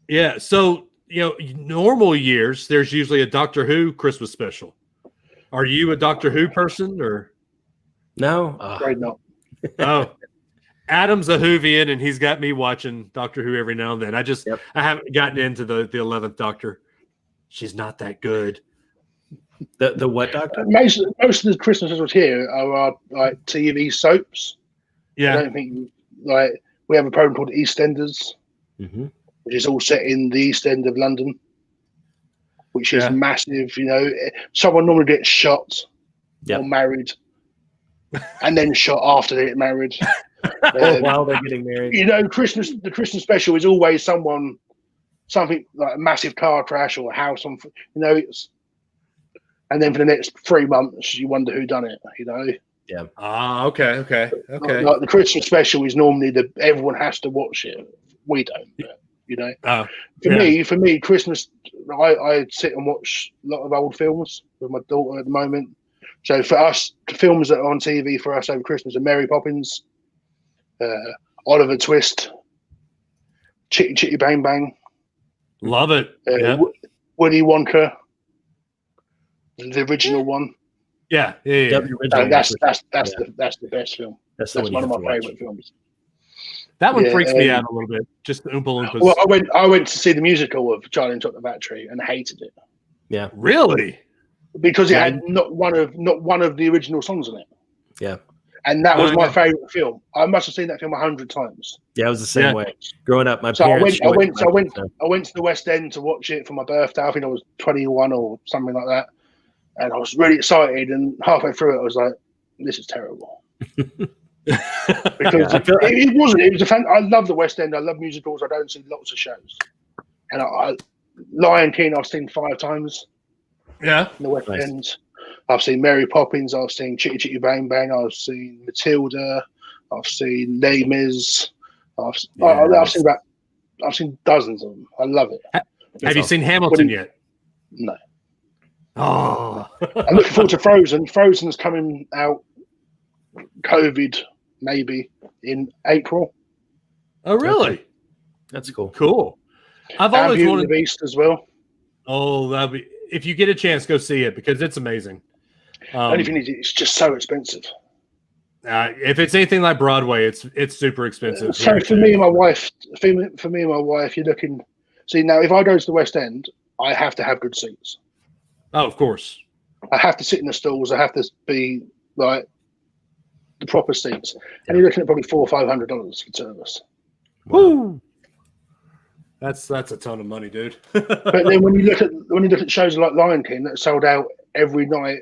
Yeah. So normal years there's usually a Doctor Who Christmas special. Are you a Doctor Who person or? No, afraid not. Oh, Adam's a Whovian, and he's got me watching Doctor Who every now and then. I haven't gotten into the 11th Doctor. She's not that good. The what, Doctor? Most of the Christmas specials here are like TV soaps. Yeah. I don't think like we have a program called EastEnders, which is all set in the East End of London, which is massive. You know, someone normally gets shot or married, and then shot after they get married. While they're getting married. You know, the Christmas special is always something like a massive car crash or a house on. You know, and then for the next 3 months, you wonder who done it. You know. Yeah. Ah, okay. Like the Christmas special is normally everyone has to watch it. We don't, you know. For me, Christmas, I sit and watch a lot of old films with my daughter at the moment. So for us, the films that are on TV for us over Christmas are Mary Poppins, Oliver Twist, Chitty Chitty Bang Bang. Love it. Willy Wonka, the original one. Yeah. That's the best film. That's one of my favorite films. That one freaks me out a little bit. Just the Oompa Loompas. Well, I went to see the musical of Charlie and the Chocolate Factory and hated it. Yeah. Really? Because it had not one of the original songs in it. Yeah. And that was my favorite film. I must have seen that film 100 times. Yeah, I was the same way. Growing up, my So parents. I went to the West End to watch it for my birthday. I think I was 21 or something like that. And I was really excited, and halfway through it, I was like, "This is terrible." Because it wasn't. It was a fan. I love the West End. I love musicals. I don't see lots of shows. And Lion King, I've seen 5 times. Yeah. In the West End, I've seen Mary Poppins. I've seen Chitty Chitty Bang Bang. I've seen Matilda. I've seen Les Mis. I've seen dozens of them. I love it. Have you seen Hamilton yet? No. Oh, I'm looking forward to Frozen. Frozen's coming out COVID maybe in April. Oh, really? That's cool. Cool. I've always wanted the Beast as well. Oh, that'd be if you get a chance, go see it because it's amazing. Only thing is, it's just so expensive. If it's anything like Broadway, it's super expensive. So for me and my wife, you're looking. See now, if I go to the West End, I have to have good seats. Oh, of course. I have to sit in the stalls. I have to be like the proper seats, and you're looking at probably $400 or $500 for 2 of us. Woo! That's a ton of money, dude. But then when you look at shows like Lion King that sold out every night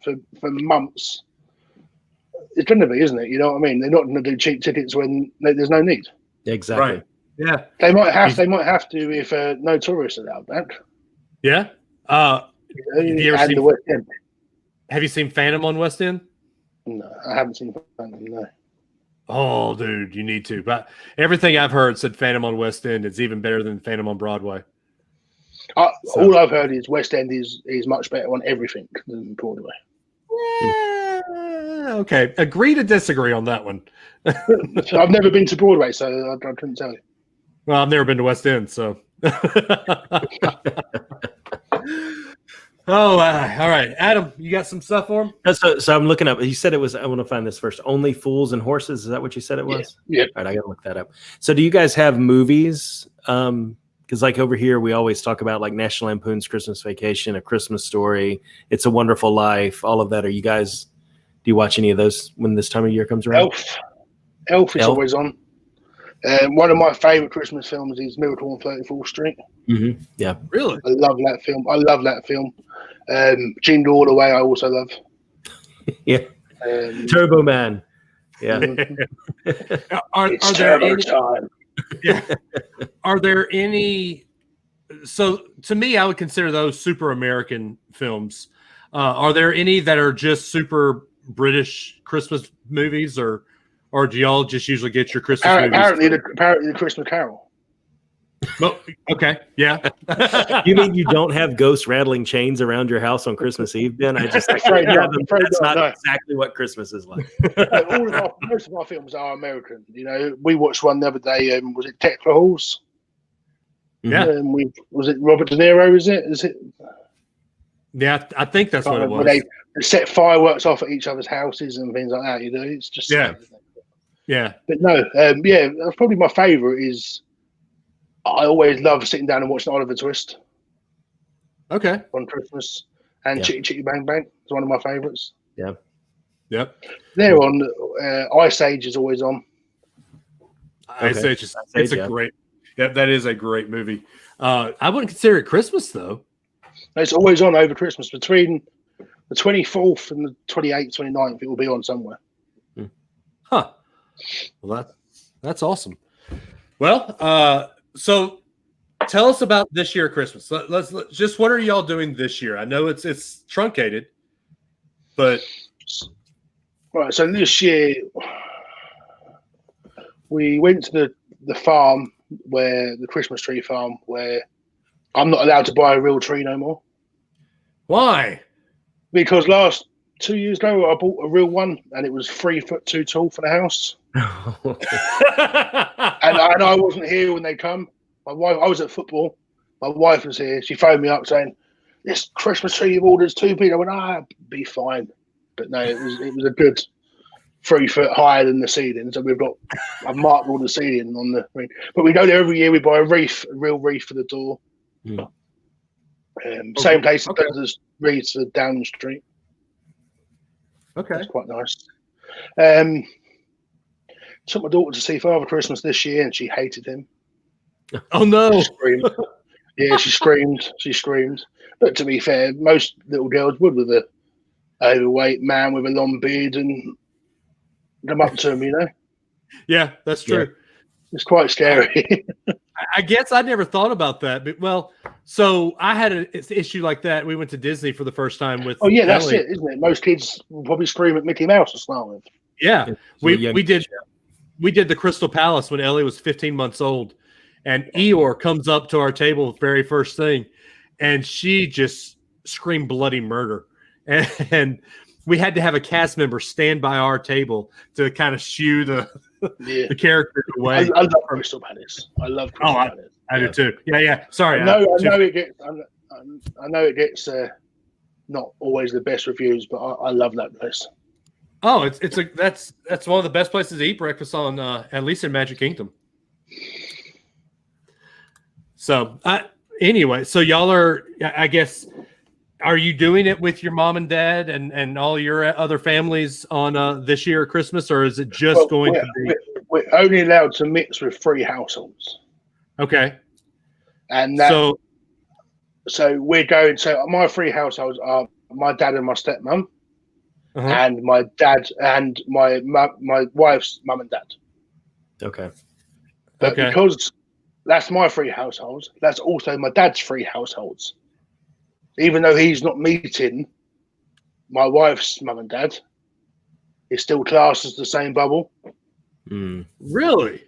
for months, it's going to be, isn't it? You know what I mean? They're not going to do cheap tickets when there's no need. Exactly. Right. Yeah. They might have to if no tourists allowed back. Yeah. Have you seen Phantom on West End? No, I haven't seen Phantom. No. Oh, dude, you need to. But everything I've heard said Phantom on West End is even better than Phantom on Broadway. All I've heard is West End is much better on everything than Broadway. Okay, agree to disagree on that one. So I've never been to Broadway, so I couldn't tell you. Well, I've never been to West End, so. All right, Adam, you got some stuff for him? So I'm looking up. You said it was. I want to find this first. Only Fools and Horses. Is that what you said it was? Yeah. All right, I got to look that up. So do you guys have movies? Because like over here, we always talk about like National Lampoon's Christmas Vacation, A Christmas Story, It's a Wonderful Life, all of that. Are you guys? Do you watch any of those when this time of year comes around? Elf is always on. One of my favorite Christmas films is Miracle on 34th Street. Mm-hmm. Yeah, really. I love that film. Jingle All the Way. I also love. Yeah. Turbo Man. Yeah. Are there any? Yeah. Are there any? So to me, I would consider those super American films. Are there any that are just super British Christmas movies, or do y'all just usually get your Christmas movies? Apparently, the Christmas Carol. Well, okay, yeah. You mean you don't have ghosts rattling chains around your house on Christmas Eve, Ben? That's not exactly what Christmas is like. Most of our films are American. You know, we watched one the other day. Was it Tekla Halls? Yeah. Was it Robert De Niro? Is it? Yeah, I think that's what it was. They set fireworks off at each other's houses and things like that. You know, it's just yeah. But no, that's probably my favorite. Is I always love sitting down and watching Oliver Twist. Okay. On Christmas, and Chitty Chitty Bang Bang is one of my favourites. Yeah. Yep. They're on. Ice Age is always on. Ice Age it's a great. Yeah, that is a great movie. I wouldn't consider it Christmas though. It's always on over Christmas between the 24th and the 28th, 29th. It will be on somewhere. Huh. Well, that's awesome. Well, so tell us about this year Christmas. Let's just what are y'all doing this year? I know it's truncated, but right. So this year we went to the farm where the Christmas tree farm where I'm not allowed to buy a real tree no more. Why? Because last 2 years ago I bought a real one and it was 3 foot too tall for the house. and I wasn't here when they come. My wife, I was at football. My wife was here. She phoned me up saying, "This Christmas tree you've ordered is too big." I went, be fine. But no, it was a good 3 foot higher than the ceiling. So I've marked all the ceiling on the ring. But we go there every year. We buy a real wreath for the door. Same place that does wreaths down the street. Okay, that's quite nice. Took my daughter to see Father Christmas this year, and she hated him. Oh no! She screamed. Yeah, she screamed. She screamed. But to be fair, most little girls would with a overweight man with a long beard and come up to him, you know. Yeah, that's true. Yeah. It's quite scary. I guess I never thought about that, but so I had an issue like that. We went to Disney for the first time with. Oh yeah, that's Ellie. it, isn't it? Most kids will probably scream at Mickey Mouse to start with. Yeah, we did the Crystal Palace when Ellie was 15 months old, and Eeyore comes up to our table the very first thing, and she just screamed bloody murder, and we had to have a cast member stand by our table to kind of shoo the character away. I love Crystal Palace. I love Crystal Palace. I do too. Yeah. Sorry. I know it gets not always the best reviews, but I love that place. Oh, that's one of the best places to eat breakfast on, at least in Magic Kingdom. So anyway, so y'all are, I guess, are you doing it with your mom and dad and all your other families on this year at Christmas, or is it just going to be? We're only allowed to mix with 3 households. Okay. And so we're going. So my 3 households are my dad and my stepmom, and my dad and my wife's mum and dad. Okay. But because that's my 3 households, that's also my dad's 3 households. Even though he's not meeting my wife's mum and dad, it's still classed as the same bubble. Really?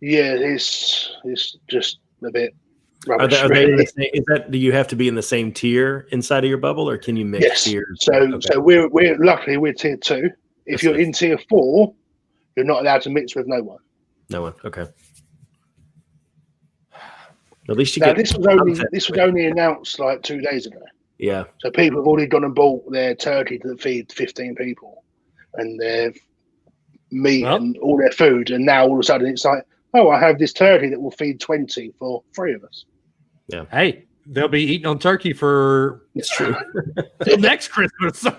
Yeah, it's just a bit rubbish. Are they in the same, do you have to be in the same tier inside of your bubble, or can you mix tiers? So we're luckily we're tier 2. If you're in tier 4, you're not allowed to mix with no one. No one. Okay. At least this was only announced like 2 days ago. Yeah. So people have already gone and bought their turkey to feed 15 people, and their meat and all their food, and now all of a sudden it's like, oh, I have this turkey that will feed 20 for 3 of us. Yeah. Hey, they'll be eating on turkey for next Christmas. So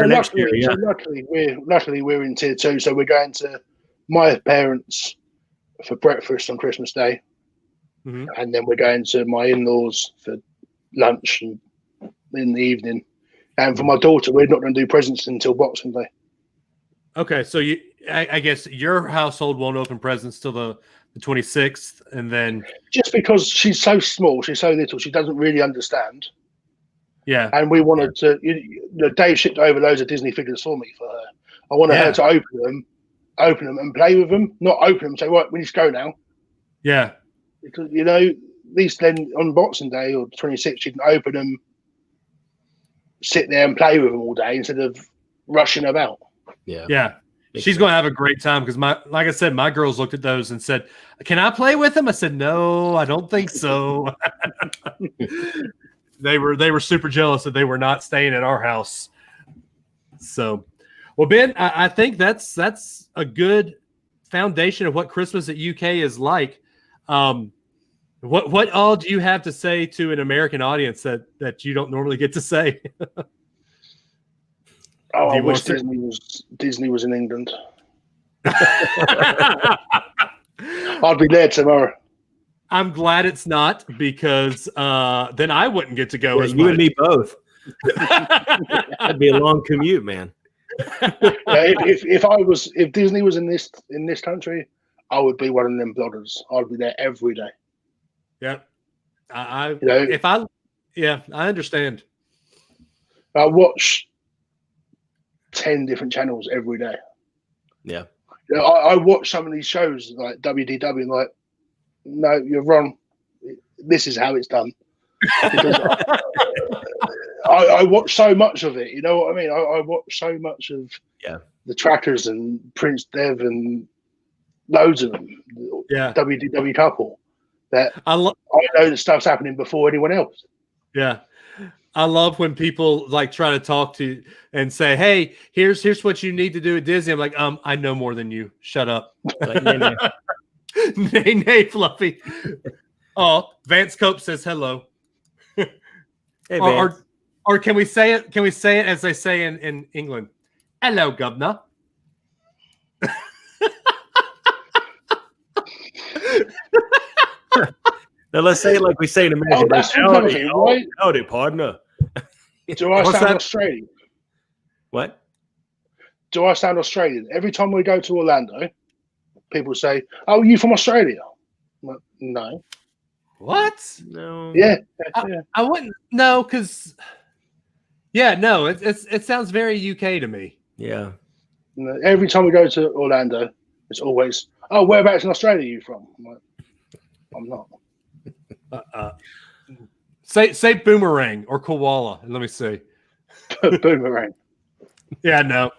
luckily we're in tier 2, so we're going to my parents for breakfast on Christmas Day. And then we're going to my in-laws for lunch and in the evening. And for my daughter, we're not going to do presents until Boxing Day. Okay, so I guess your household won't open presents till the 26th, and then just because she's so small, she's so little, she doesn't really understand. Yeah, and we wanted to. Dave shipped over loads of Disney figures for me for her. I wanted her to open them and play with them, not open them. And say, right, we need to go now. Yeah. Because, at least then on Boxing Day or 26th, you can open them, sit there and play with them all day instead of rushing about. Yeah. Yeah. She's going to have a great time because like I said, my girls looked at those and said, "Can I play with them?" I said, "No, I don't think so." They were super jealous that they were not staying at our house. So, well, Ben, I think that's a good foundation of what Christmas at UK is like. What all do you have to say to an American audience that you don't normally get to say? Oh, I wish Disney was in England. I'd be there tomorrow. I'm glad it's not, because then I wouldn't get to go. Yeah, as you much. and me both. That'd be a long commute, man. If Disney was in this country, I would be one of them bloggers. I'd be there every day. Yeah, I understand. I watch 10 different channels every day. Yeah. I watch some of these shows like WDW and like, no, you're wrong. This is how it's done. Because I watch so much of it. You know what I mean? I watch so much of the Trackers and Prince Dev and loads of them. Yeah. WDW couple. That I know the stuff's happening before anyone else. Yeah. I love when people like try to talk to and say, "Hey, here's what you need to do at Disney." I'm like, I know more than you. Shut up. Like, nay, nay, Fluffy. Oh, Vance Cope says hello. Hey, Vance. Or can we say it? Can we say it as they say in England? Hello, governor. Now let's say it like we say in America. That's howdy, right? Howdy, partner. Do I sound Australian? What? Do I sound Australian? Every time we go to Orlando, people say, "Oh, are you from Australia?" I'm like, no. What? No. Yeah. I wouldn't. No, because. Yeah, no. It sounds very UK to me. Yeah. Every time we go to Orlando, it's always, "Oh, whereabouts in Australia are you from?" I'm like, I'm not. Say boomerang or koala. Let me see. Boomerang. Yeah, no.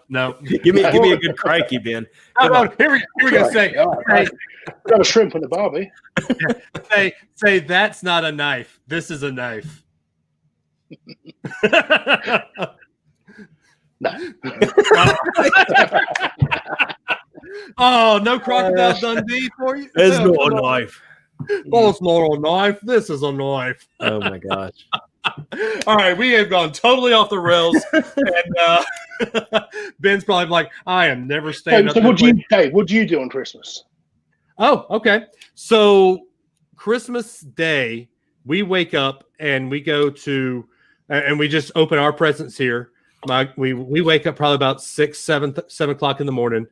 Give me a good crikey, Ben. Here we go. Say got a shrimp on the barbie. say that's not a knife. This is a knife. No. Oh, no Crocodile Dundee for you? There's no knife. Oh, it's not a knife. This is a knife. Oh my gosh. All right, we have gone totally off the rails. And Ben's probably like, I am never staying up. So what do you do on Christmas? Oh, okay. So Christmas Day, we wake up and we go to and we just open our presents here. We wake up probably about 7 o'clock in the morning.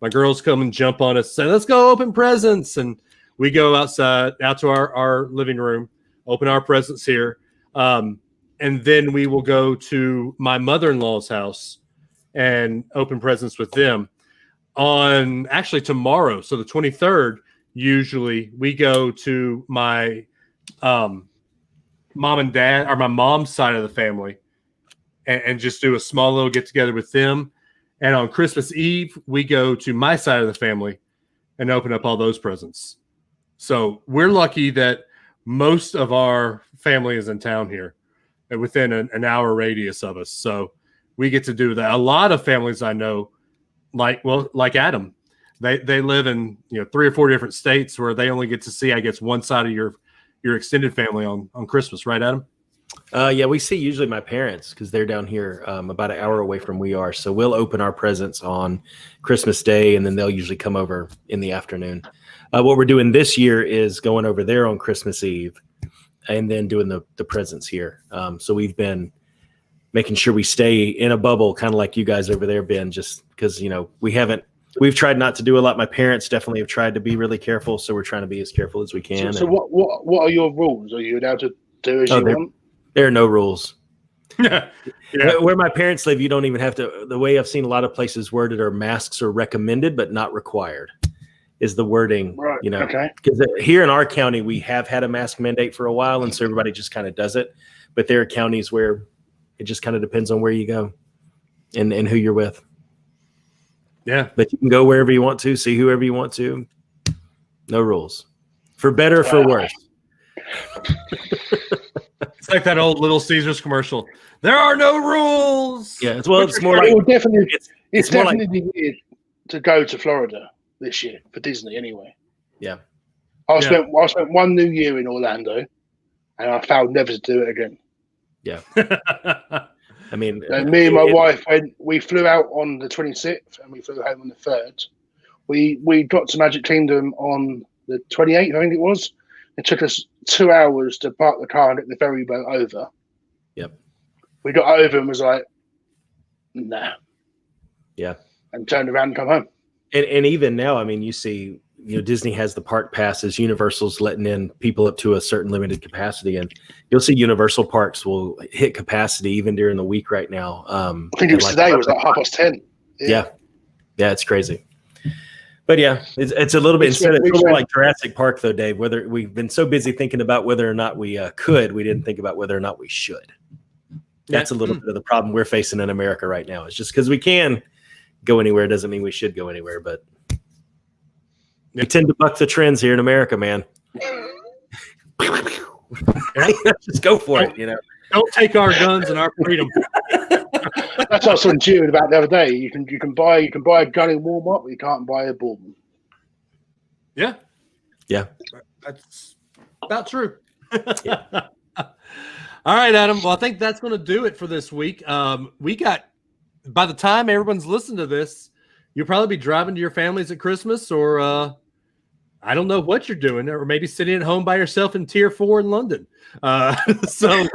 My girls come and jump on us, say, let's go open presents. And we go outside, out to our living room, open our presents here. And then we will go to my mother-in-law's house and open presents with them. On actually tomorrow, so the 23rd, usually we go to my mom and dad, or my mom's side of the family, and just do a small little get-together with them. And on Christmas Eve, we go to my side of the family and open up all those presents. So we're lucky that most of our family is in town here and within an hour radius of us. So we get to do that. A lot of families I know, like Adam, they live in 3 or 4 different states where they only get to see, I guess, one side of your extended family on Christmas, right, Adam? Yeah, we see usually my parents because they're down here about an hour away from we are. So we'll open our presents on Christmas Day, and then they'll usually come over in the afternoon. What we're doing this year is going over there on Christmas Eve and then doing the presents here. So we've been making sure we stay in a bubble, kind of like you guys over there, Ben, just because, we've tried not to do a lot. My parents definitely have tried to be really careful. So we're trying to be as careful as we can. So what are your rules? Are you allowed to do as you want? There are no rules. Yeah. Where my parents live, you don't even have to. The way I've seen a lot of places worded are masks are recommended, but not required is the wording. Right. Okay. Because here in our county, we have had a mask mandate for a while. And so everybody just kind of does it. But there are counties where it just kind of depends on where you go and who you're with. Yeah. But you can go wherever you want to, see whoever you want to. No rules. For better or for worse. It's like that old Little Caesars commercial. There are no rules. Yeah, it's more like it's definitely weird to go to Florida this year for Disney anyway. Yeah. I spent one New Year in Orlando, and I vowed never to do it again. Yeah. I mean, me and my wife, when we flew out on the 26th and we flew home on the 3rd, we got to Magic Kingdom on the 28th, I think it was. It took us 2 hours to park the car and get the ferry boat over. Yep. We got over and was like, nah. Yeah. And turned around and come home. And even now, I mean, you see, Disney has the park passes. Universal's letting in people up to a certain limited capacity, and you'll see Universal parks will hit capacity even during the week right now. I think it was today. It was like 10:30. Yeah, it's crazy. But yeah, it's a little bit instead. It's a little like Jurassic Park, though, Dave. Whether we've been so busy thinking about whether or not we could, we didn't think about whether or not we should. That's a little bit of the problem we're facing in America right now. It's just because we can go anywhere doesn't mean we should go anywhere, but we tend to buck the trends here in America, man. Just go for it, Don't take our guns and our freedom. That's what I was talking to you about the other day. You can buy a gun in Walmart, but you can't buy a Bourbon. Yeah. Yeah. That's about true. All right, Adam. Well, I think that's going to do it for this week. We got, by the time everyone's listening to this, you'll probably be driving to your families at Christmas, or I don't know what you're doing, or maybe sitting at home by yourself in Tier 4 in London. So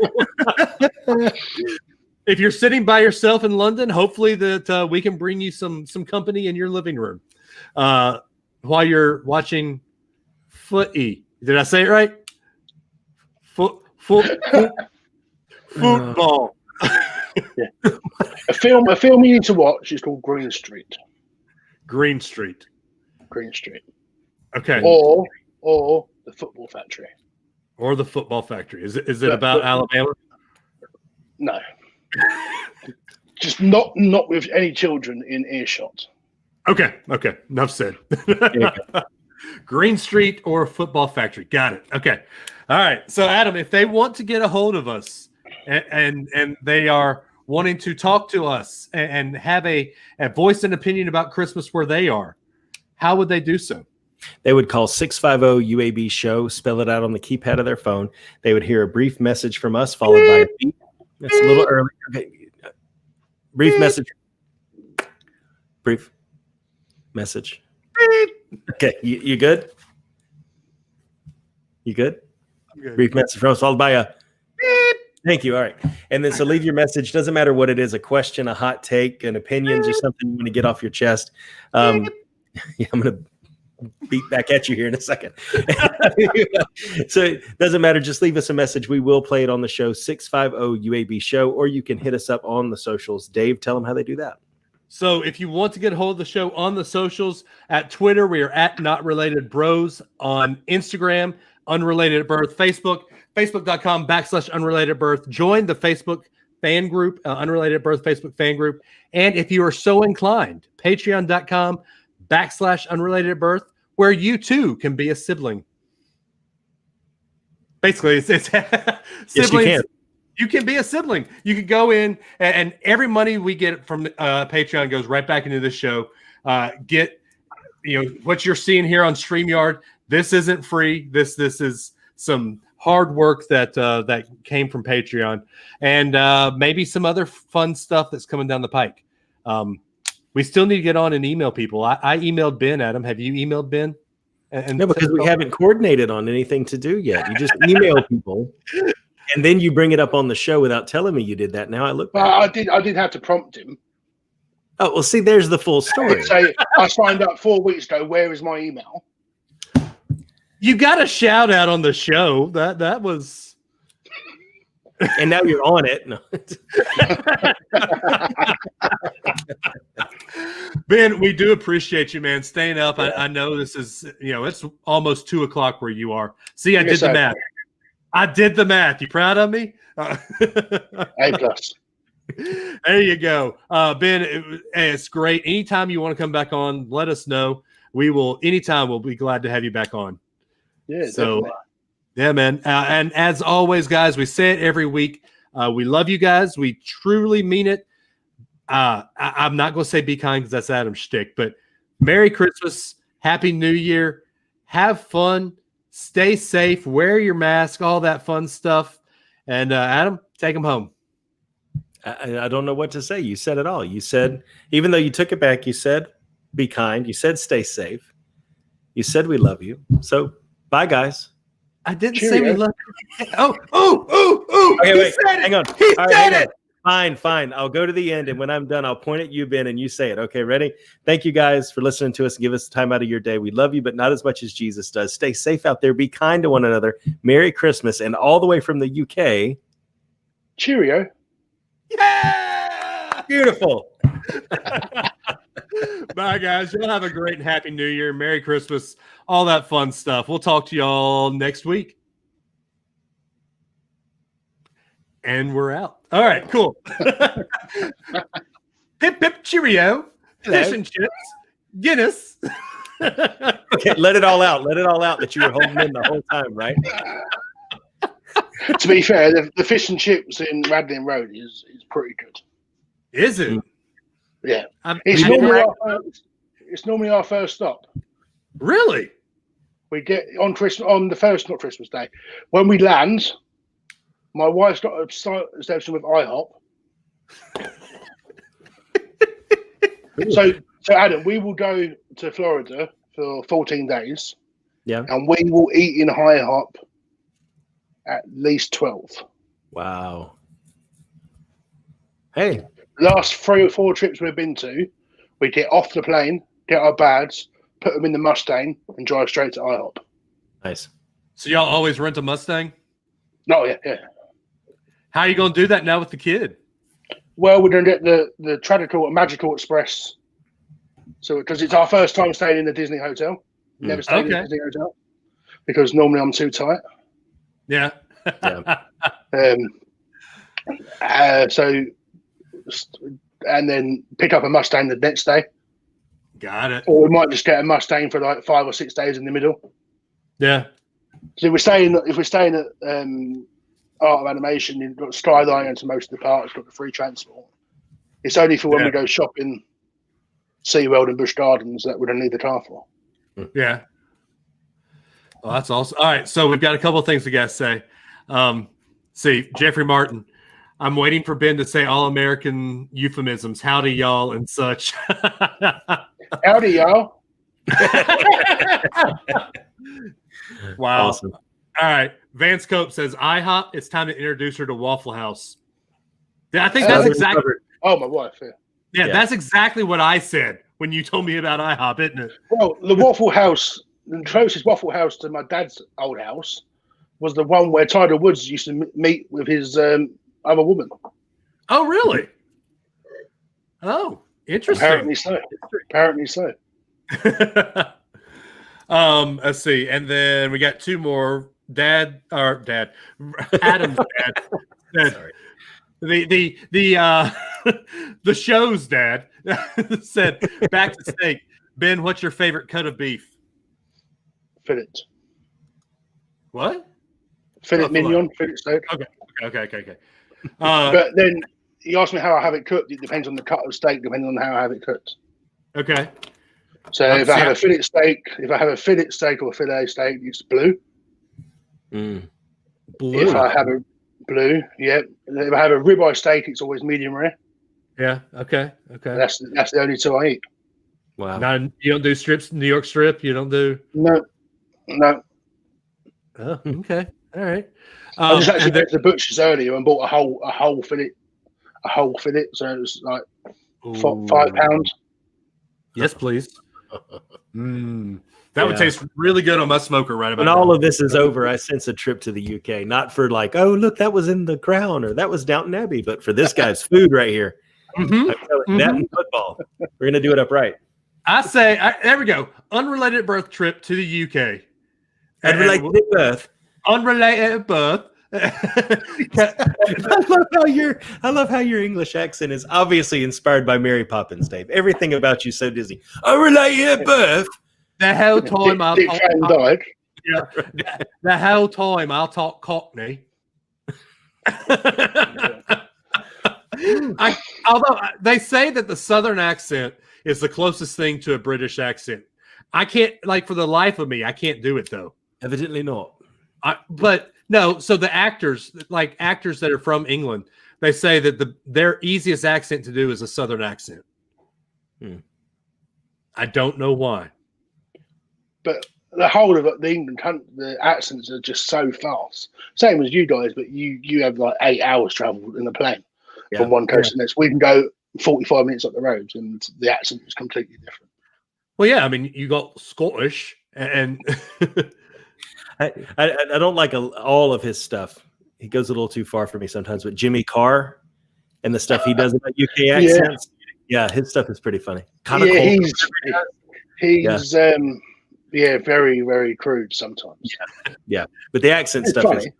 if you're sitting by yourself in London, hopefully that we can bring you some company in your living room while you're watching footy. Did I say it right? Football. Yeah. A film you need to watch is called Green Street. Green Street. Okay. Or The Football Factory. Or The Football Factory. Is it about Alabama? No. Just not with any children in earshot. Okay. Enough said. Green Street or Football Factory. Got it. Okay. All right. So, Adam, if they want to get a hold of us and they are wanting to talk to us and have a voice and opinion about Christmas where they are, how would they do so? They would call 650 UAB show, spell it out on the keypad of their phone. They would hear a brief message from us followed by a beep. That's a little early. Okay. Brief message. Okay. You good? You good? Good. Brief message from us followed by a beep. Thank you. All right. And then so leave your message. Doesn't matter what it is, a question, a hot take, an opinion, just something you want to get off your chest. I'm going to beat back at you here in a second. So it doesn't matter. Just leave us a message. We will play it on the show, 650 UAB show, or you can hit us up on the socials. Dave, tell them how they do that. So if you want to get a hold of the show on the socials, at Twitter, we are at Not Related Bros. On Instagram, Unrelated at Birth. Facebook, facebook.com/Unrelated Birth. Join the Facebook fan group, Unrelated at Birth Facebook fan group. And if you are so inclined, patreon.com/Unrelated at Birth, where you too can be a sibling. Basically, it's siblings. Yes, you can be a sibling. You can go in, and every money we get from Patreon goes right back into the show. Get what you're seeing here on StreamYard. This isn't free. This is some hard work that came from Patreon, and maybe some other fun stuff that's coming down the pike. We still need to get on and email people. I emailed Ben, Adam. Have you emailed Ben? No, because we haven't coordinated on anything to do yet. You just email people, and then you bring it up on the show without telling me you did that. Now I look back. I did have to prompt him. Oh, well, see, there's the full story. So I signed up 4 weeks ago. Where is my email? You got a shout out on the show. That was... And now you're on it. No. Ben, we do appreciate you, man, staying up. I know this is, it's almost 2:00 where you are. See, I did the math. I did the math. You proud of me? A+. There you go. Ben, it's great. Anytime you want to come back on, let us know. Anytime we'll be glad to have you back on. Yeah, so definitely. Yeah, man. And as always, guys, we say it every week. We love you guys. We truly mean it. I'm not going to say be kind because that's Adam's shtick, but Merry Christmas. Happy New Year. Have fun. Stay safe. Wear your mask. All that fun stuff. And Adam, take them home. I don't know what to say. You said it all. You said, even though you took it back, you said, be kind. You said, stay safe. You said, we love you. So, bye, guys. I didn't say we love you. Oh. Okay, wait. Hang on. He said it. Fine. I'll go to the end. And when I'm done, I'll point at you, Ben, and you say it. Okay, ready? Thank you guys for listening to us. Give us time out of your day. We love you, but not as much as Jesus does. Stay safe out there. Be kind to one another. Merry Christmas. And all the way from the UK. Cheerio. Yeah! Beautiful. Bye, guys. Y'all have a great and happy New Year. Merry Christmas. All that fun stuff. We'll talk to y'all next week. And we're out. All right, cool. Pip, pip, cheerio. Hello. Fish and chips. Guinness. Okay, let it all out. Let it all out that you were holding in the whole time, right? To be fair, the fish and chips in Radlin Road is pretty good. Is it? Yeah. It's normally our first stop. Really? We get on the first, not Christmas Day. When we land, my wife's got a station with IHOP. So Adam, we will go to Florida for 14 days. Yeah. And we will eat in IHOP at least 12. Wow. Hey. Last 3 or 4 trips we've been to, we get off the plane, get our bags, put them in the Mustang, and drive straight to IHOP. Nice. So y'all always rent a Mustang? Oh, yeah. How are you going to do that now with the kid? Well, we're going to get the Tradical and Magical Express. So, because it's our first time staying in the Disney hotel. Never stayed in the Disney hotel. Because normally I'm too tight. Yeah. So, and then pick up a Mustang the next day. Got it. Or we might just get a Mustang for like 5 or 6 days in the middle. Yeah. So if we're staying at Art of Animation, you've got Skyline to most of the parks, got the free transport. It's only for when we go shopping, SeaWorld and Busch Gardens that we don't need the car for. Yeah. Well, that's awesome. All right, so we've got a couple of things we got to say. See, Jeffrey Martin, I'm waiting for Ben to say all-American euphemisms. Howdy, y'all, and such. Howdy, y'all. Wow. Awesome. All right. Vance Cope says, IHOP, it's time to introduce her to Waffle House. Yeah, I think that's exactly. Oh, my wife, Yeah, that's exactly what I said when you told me about IHOP, isn't it? Well, the Waffle House, the closest Waffle House to my dad's old house was the one where Tiger Woods used to meet with his other woman. Oh, really? Oh, interesting. Apparently so. Let's see. And then we got 2 more. Adam's dad said, Sorry. The show's dad said, back to steak. Ben, what's your favorite cut of beef? Fillet. What? Fillet mignon, fillet steak. Okay. But then you asked me how I have it cooked. It depends on the cut of steak, depending on how I have it cooked. Okay. So if I have a fillet steak, or a fillet steak, it's blue. Mm. Blue. If I have a blue, yeah. If I have a ribeye steak, it's always medium rare. Yeah. Okay. That's the only 2 I eat. Wow. Now, you don't do strips, New York strip. You don't do. No. Oh, okay. All right. I just actually went to the butcher's earlier and bought a whole fillet. So it was like £5. Yes, please. That would taste really good on my smoker right about when now. all of this is over, I sense a trip to the UK, not for like, oh, look, that was in The Crown or that was Downton Abbey, but for this guy's food right here. That and football. We're going to do it upright. I say, there we go. Unrelated birth trip to the UK. Unrelated birth. Unrelated birth. I love how your English accent is obviously inspired by Mary Poppins, Dave. Everything about you so Disney. Unrelated birth. The whole time the whole time I'll talk Cockney. Although they say that the Southern accent is the closest thing to a British accent. I can't, for the life of me, I can't do it though. Evidently not. But no, so the actors that are from England, they say that their easiest accent to do is a Southern accent. I don't know why. But the whole of the England country, the accents are just so fast. Same as you guys, but you have like 8 hours travel in a plane from one coast to the next. We can go 45 minutes up the road, and the accent is completely different. Well, yeah, I mean, you got Scottish, and I don't like all of his stuff. He goes a little too far for me sometimes. But Jimmy Carr and the stuff he does about UK accents, his stuff is pretty funny. Kind of he's very, very crude sometimes. Yeah. But the accent stuff funny.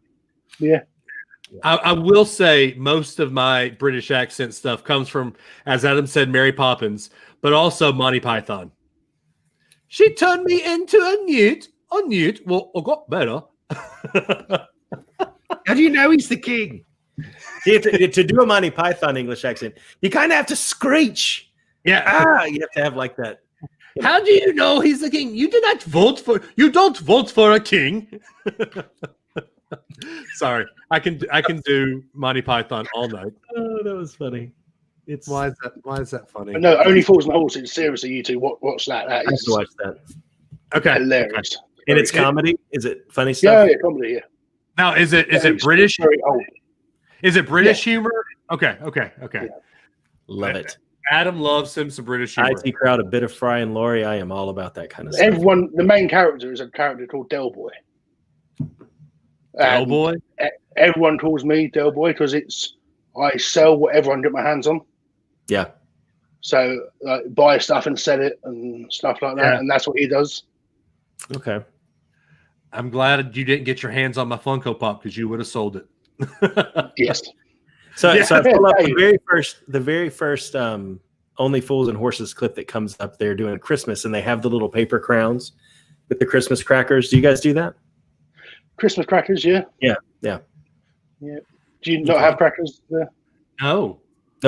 I will say most of my British accent stuff comes from, as Adam said, Mary Poppins, but also Monty Python. She turned me into a newt. Well, I got better. How do you know he's the king? To do a Monty Python English accent, you kind of have to screech. Yeah. You have to have like that. How do you know he's the king? You don't vote for a king. Sorry, I can do Monty Python all night. Oh, that was funny. Why is that funny? No, Only Fools and Horses. Seriously, you two, watch that. That I have is to watch that. Okay, hilarious. And it's comedy. Is it funny stuff? Yeah, comedy. Yeah. Now, is it British? Very old. Is it British humor? Okay. Yeah. Love it. Adam loves him some British humor. IT crowd, a bit of Fry and Laurie. I am all about that kind of stuff. Everyone, the main character is a character called Del Boy. Del Boy? Everyone calls me Del Boy because I sell whatever I can get my hands on. Yeah. So buy stuff and sell it and stuff like that, and that's what he does. Okay. I'm glad you didn't get your hands on my Funko Pop because you would have sold it. Yes. So I pull up the very first Only Fools and Horses clip that comes up there doing Christmas, and they have the little paper crowns with the Christmas crackers. Do you guys do that? Christmas crackers, yeah. Yeah. Do you not have crackers there? No,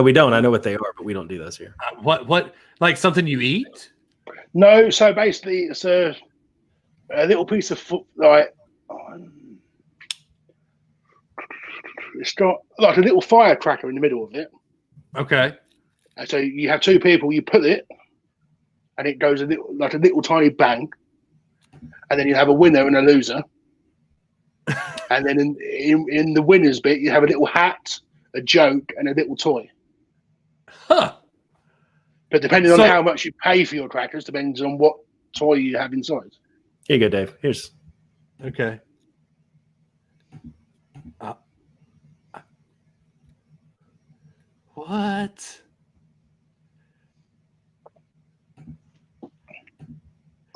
we don't. I know what they are, but we don't do those here. What? Like something you eat? No. So basically, it's a little piece of it's got like a little firecracker in the middle of it. Okay. And so you have 2 people. You put it, and it goes a little tiny bang, and then you have a winner and a loser. And then in the winners bit, you have a little hat, a joke, and a little toy. Huh. But depending on how much you pay for your crackers, depends on what toy you have inside. Here you go, Dave. Here's. Okay. What?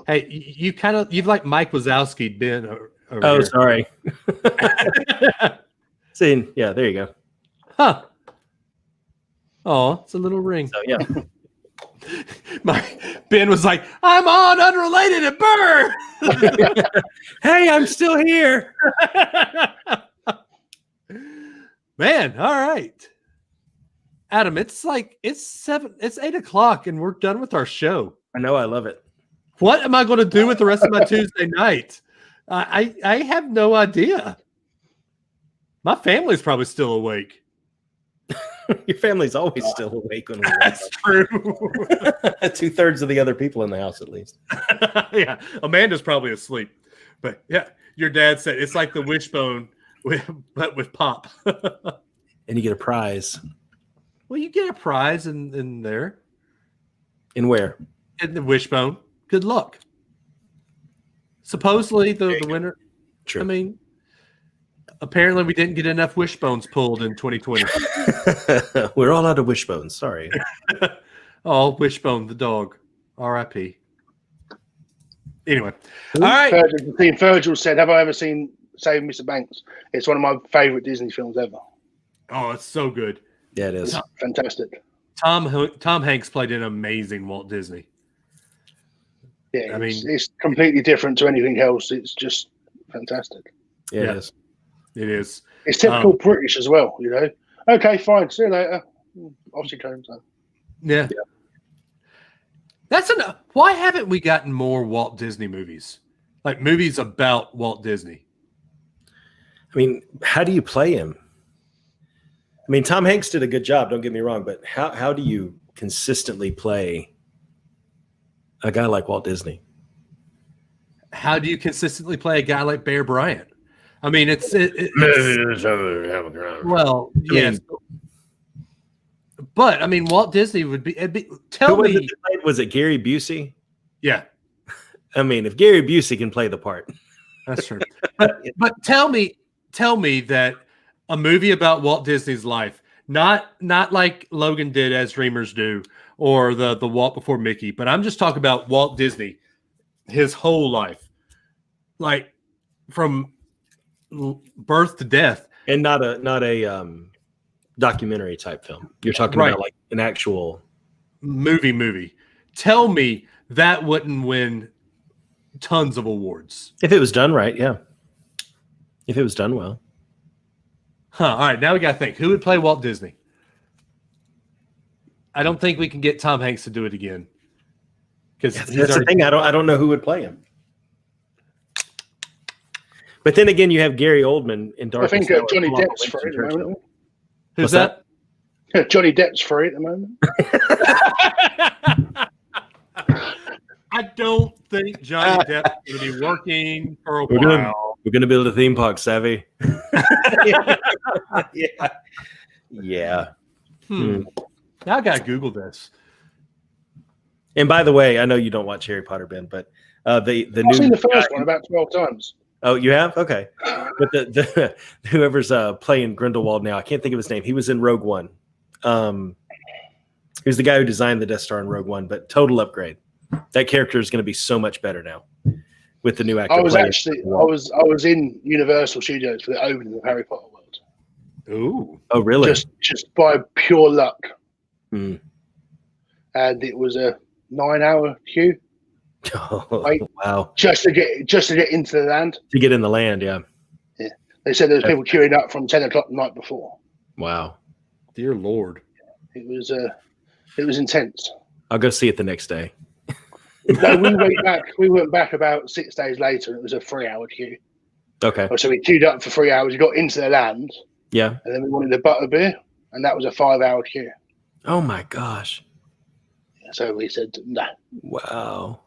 Hey, you've like Mike Wazowski been over here. Sorry. See, yeah, there you go. Huh. Oh, it's a little ring. So yeah. Ben was like, I'm on Unrelated at Burr. Hey, I'm still here. Man, all right. Adam, it's 8 o'clock and we're done with our show. I know, I love it. What am I going to do with the rest of my Tuesday night? I have no idea. My family's probably still awake. Your family's always still awake when we That's true. 2/3 of the other people in the house, at least. Yeah, Amanda's probably asleep. But yeah, your dad said it's like the wishbone, but with pop. And you get a prize. Well, you get a prize in there. In where? In the wishbone. Good luck. Supposedly the winner. True. I mean, apparently we didn't get enough wishbones pulled in 2020. We're all out of wishbones. Sorry. Oh, Wishbone the dog. R.I.P. Anyway, all right. Virgil said, "Have I ever seen Save Mr. Banks?" It's one of my favorite Disney films ever. Oh, it's so good. Yeah, it is. Fantastic. Tom Hanks played an amazing Walt Disney. Yeah, I mean, it's completely different to anything else. It's just fantastic. Yeah, it is. It is. It's typical British as well, you know. Okay, fine. See you later. Off you go. Yeah. That's enough. Why haven't we gotten more Walt Disney movies? Like movies about Walt Disney. I mean, how do you play him? I mean, Tom Hanks did a good job, don't get me wrong, but how do you consistently play a guy like Walt Disney? How do you consistently play a guy like Bear Bryant? I mean, it's well, yes. But I mean, Walt Disney would be. Was it Gary Busey? Yeah. I mean, if Gary Busey can play the part, that's true. But tell me that a movie about Walt Disney's life, not like Logan did as Dreamers Do, or the Walt Before Mickey, but I'm just talking about Walt Disney, his whole life, like from birth to death, and not a documentary type film. You're talking about like an actual movie. Tell me that wouldn't win tons of awards if it was done right. Yeah, if it was done well. All right, now we got to think. Who would play Walt Disney? I don't think we can get Tom Hanks to do it again. Because that's the thing. I don't know who would play him. But then again, you have Gary Oldman in Dark. I think Johnny Depp's free at the moment. Who's that? Johnny Depp's free at the moment. I don't think Johnny Depp is going to be working for a while. We're going to build a theme park, Savvy. Yeah. Now I got to Google this. And by the way, I know you don't watch Harry Potter, Ben, but I've seen the first one about 12 times. Oh, you have? Okay. But the whoever's playing Grindelwald now, I can't think of his name. He was in Rogue One. He was the guy who designed the Death Star in Rogue One, but total upgrade. That character is going to be so much better now with the new actor. I was in Universal Studios for the opening of Harry Potter World. Ooh. Oh, really? Just by pure luck. And it was a 9-hour queue. Oh, wow. Just to get into the land. To get in the land, yeah. Yeah. They said there was people queuing up from 10 o'clock the night before. Wow. Dear Lord. It was intense. I'll go see it the next day. No, we went back about 6 days later, and it was a 3-hour queue. Okay. So we queued up for 3 hours, we got into the land. Yeah. And then we wanted a butterbeer, and that was a 5-hour queue. Oh my gosh. So we said no. Wow.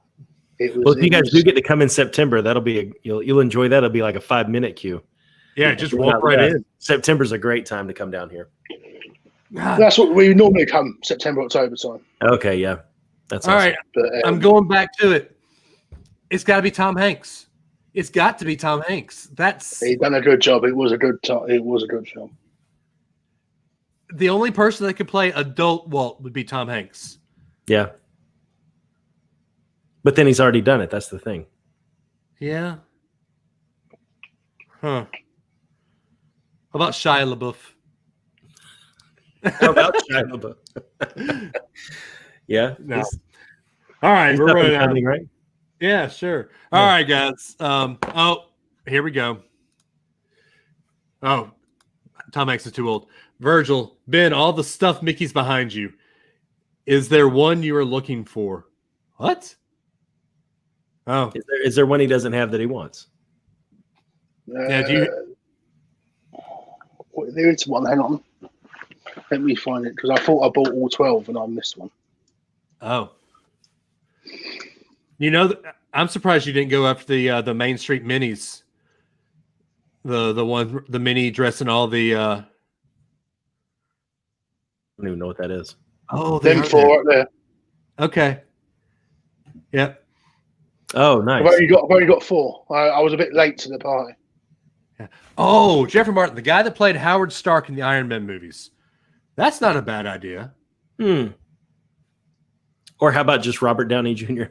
Well, if you guys do get to come in September, that'll be you'll enjoy that. It'll be like a 5-minute queue. Yeah, just walk right in. September's a great time to come down here. That's what we normally come September, October time. Okay, yeah. That's all awesome. right. But, I'm going back to it. It's got to be Tom Hanks. It's got to be Tom Hanks. He done a good job. It was a good film. The only person that could play adult Walt would be Tom Hanks. Yeah. But then he's already done it. That's the thing. Yeah. Huh. How about Shia LaBeouf? How about Shia LaBeouf? Yeah. No. All right. We're running out. Right? Yeah, sure. All right, guys. Here we go. Oh, Tom Hanks is too old. Virgil, Ben, all the stuff Mickey's behind you. Is there one you are looking for? What? Oh. Is there one he doesn't have that he wants? Yeah, there is one. Hang on. Let me find it, because I thought I bought all 12 and I missed one. Oh. You know, I'm surprised you didn't go after the Main Street minis. The mini dress and all the I don't even know what that is. Oh, them 4 right there. Okay. Yep. Oh, nice. I've only got 4. I was a bit late to the party. Yeah. Oh, Jeffrey Martin, the guy that played Howard Stark in the Iron Man movies. That's not a bad idea. Or how about just Robert Downey Jr.?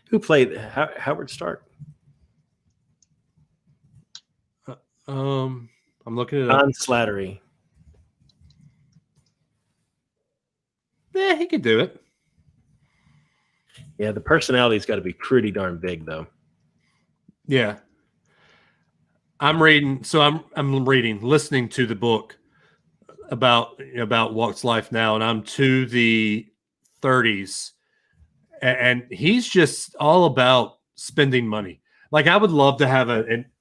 Who played Howard Stark? I'm looking it up. Don Slattery. Yeah, he could do it. Yeah, the personality's got to be pretty darn big, though. Yeah. I'm reading listening to the book about Walt's life now, and I'm to the 30s, and he's just all about spending money. Like I would love to have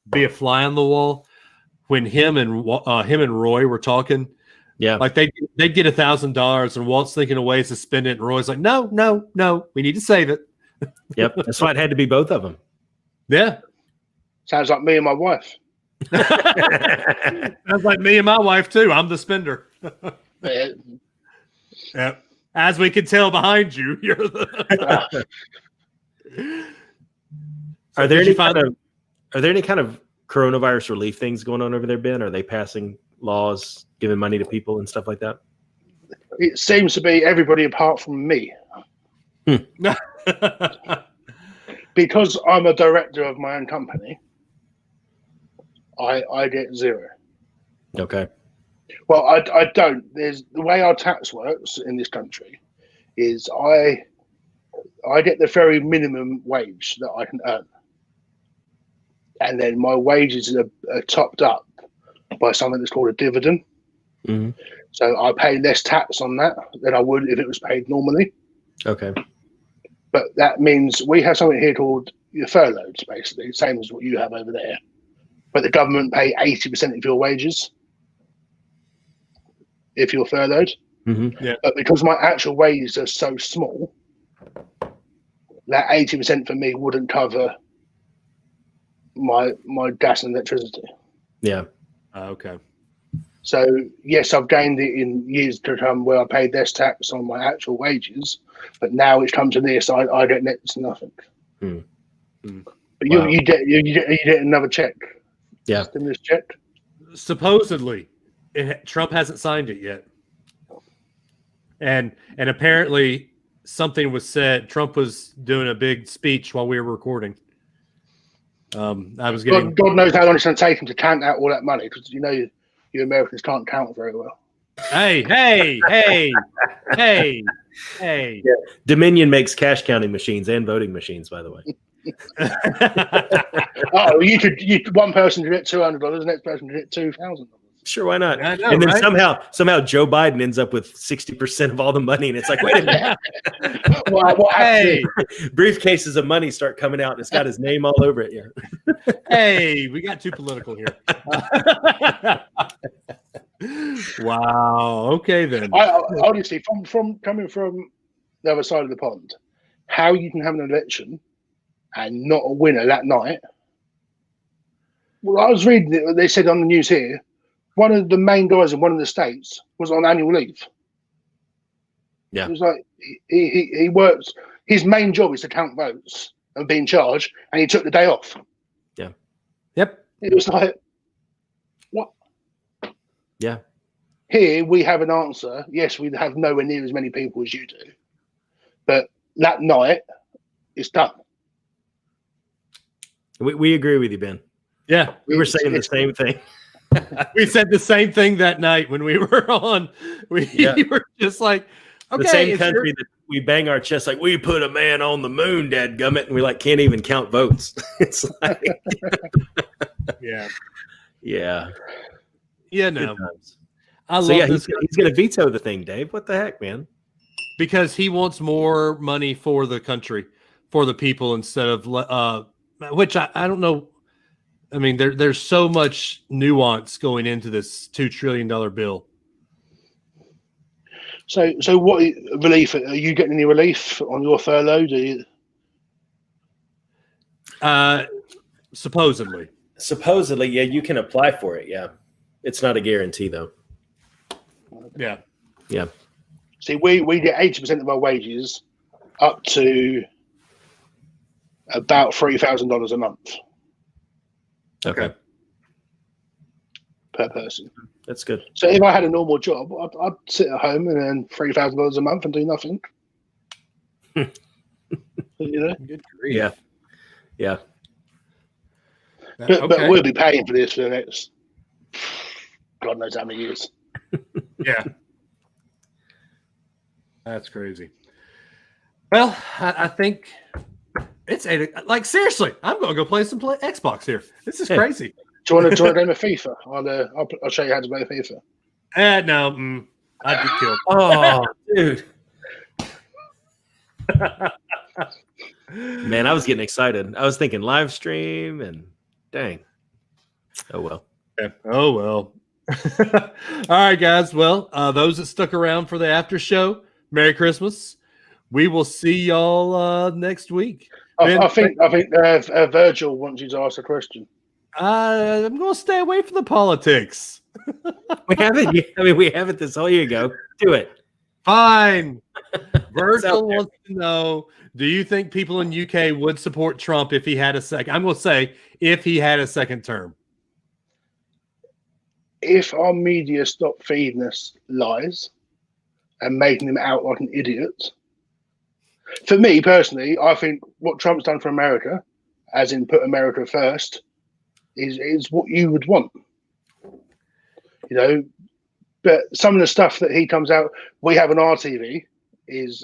be a fly on the wall when him and Roy were talking. Yeah, like they'd get $1,000 and Walt's thinking of ways to spend it, and Roy's like, no, we need to save it. Yep, that's why it had to be both of them. Yeah, Sounds like me and my wife. sounds like me and my wife too. I'm the spender. Yeah, as we can tell behind you, you're the. Are there any kind of coronavirus relief things going on over there, Ben? Are they passing laws, giving money to people and stuff like that? It seems to be everybody apart from me. Because I'm a director of my own company, I get zero. Okay. Well, I don't. There's the way our tax works in this country is I get the very minimum wage that I can earn. And then my wages are topped up by something that's called a dividend. Mm-hmm. So I pay less tax on that than I would if it was paid normally. Okay. But that means we have something here called your furloughs, basically, same as what you have over there. But the government pay 80% of your wages if you're furloughed. Mm-hmm. Yeah. But because my actual wages are so small, that 80% for me wouldn't cover my gas and electricity. Yeah. Okay. So yes, I've gained it in years to come where I paid less tax on my actual wages, but now it's come to this, I get next to nothing. Hmm. But Wow. you get another check. Yeah. Stimulus check. Supposedly, Trump hasn't signed it yet, and apparently something was said. Trump was doing a big speech while we were recording. I was getting God knows how long it's going to take him to count out all that money, because you Americans can't count very well. Hey. Yeah. Dominion makes cash counting machines and voting machines, by the way. Oh, one person could get $200, the next person could get $2,000. Sure, why not? I know, and then right? somehow Joe Biden ends up with 60% of all the money, and it's like, wait a minute. What Hey, Briefcases of money start coming out, and it's got his name all over it. Yeah. hey, we got too political here. Wow. Okay then. Honestly, from coming from the other side of the pond, how you can have an election and not a winner that night. Well, I was reading it, they said on the news here, one of the main guys in one of the states was on annual leave. Yeah. It was like he works, his main job is to count votes and be in charge, and he took the day off. Yeah. Yep. It was like, what? Yeah. Here we have an answer. Yes, we have nowhere near as many people as you do, but that night it's done. We agree with you, Ben. Yeah. We were saying the same thing. We said the same thing that night when we were on. We were just like, okay. The same country that we bang our chest like, we put a man on the moon, dadgummit, and we like can't even count votes. It's like, yeah. Yeah. Yeah, no. I So love yeah, this he's going to veto the thing, Dave. What the heck, man? because he wants more money for the country, for the people, instead of which I don't know. I mean, there's so much nuance going into this $2 trillion bill. So what relief are you getting? Any relief on your furlough? Do you? Supposedly, yeah, you can apply for it. Yeah, it's not a guarantee though. yeah. See, we get 80% of our wages up to about $3,000 a month. Okay, per person. That's good. So if I had a normal job, I'd sit at home and earn $3,000 a month and do nothing. You know? Good grief. Yeah. But we'll be paying for this for the next God knows how many years. Yeah. That's crazy. Well, I think it's 8. Like, seriously, I'm going to go play some Xbox here. This is crazy. Do you want to join a game of FIFA? I'll show you how to play FIFA. No, I'd get killed. Oh, dude. Man, I was getting excited. I was thinking live stream and dang. Oh, well. Yeah. Oh, well. All right, guys. Well, those that stuck around for the after show, Merry Christmas. We will see y'all next week. I think Virgil wants you to ask a question. I'm going to stay away from the politics. We haven't. I mean, we haven't this whole year ago. Do it. Fine. Virgil wants to know, do you think people in UK would support Trump if he had a second? I'm going to say if he had a second term. If our media stopped feeding us lies and making him out like an idiot, for me personally, I think what Trump's done for America, as in put America first, is what you would want. You know, but some of the stuff that he comes out, we have on our TV is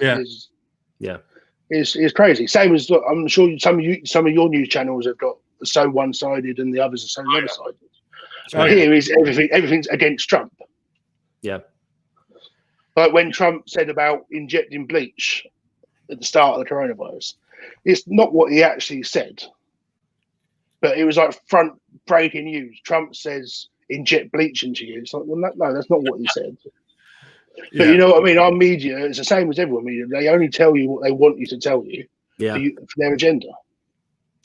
crazy. Same as I'm sure some of your news channels have got so one-sided and the others are so the other side. Here is everything's against Trump. Yeah. Like when Trump said about injecting bleach at the start of the coronavirus, it's not what he actually said, but it was like front breaking news. Trump says inject bleach into you. It's like, well, no, that's not what he said. But you know what I mean? Our media is the same as everyone media. They only tell you what they want you to tell you, for their agenda.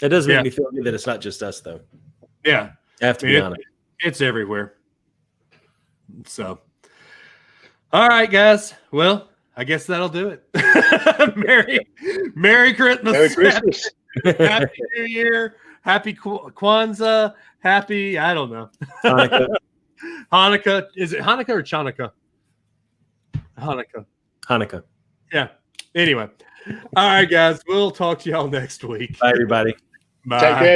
It does make me feel good that it's not just us, though. Yeah. I have to be honest. It's everywhere. So, all right, guys. Well, I guess that'll do it. Merry Christmas. Merry Christmas. Happy New Year. Happy Kwanzaa. Happy, I don't know. Hanukkah. Is it Hanukkah or Chanukah? Hanukkah. Yeah. Anyway. All right, guys. We'll talk to y'all next week. Bye, everybody. Bye. Take care.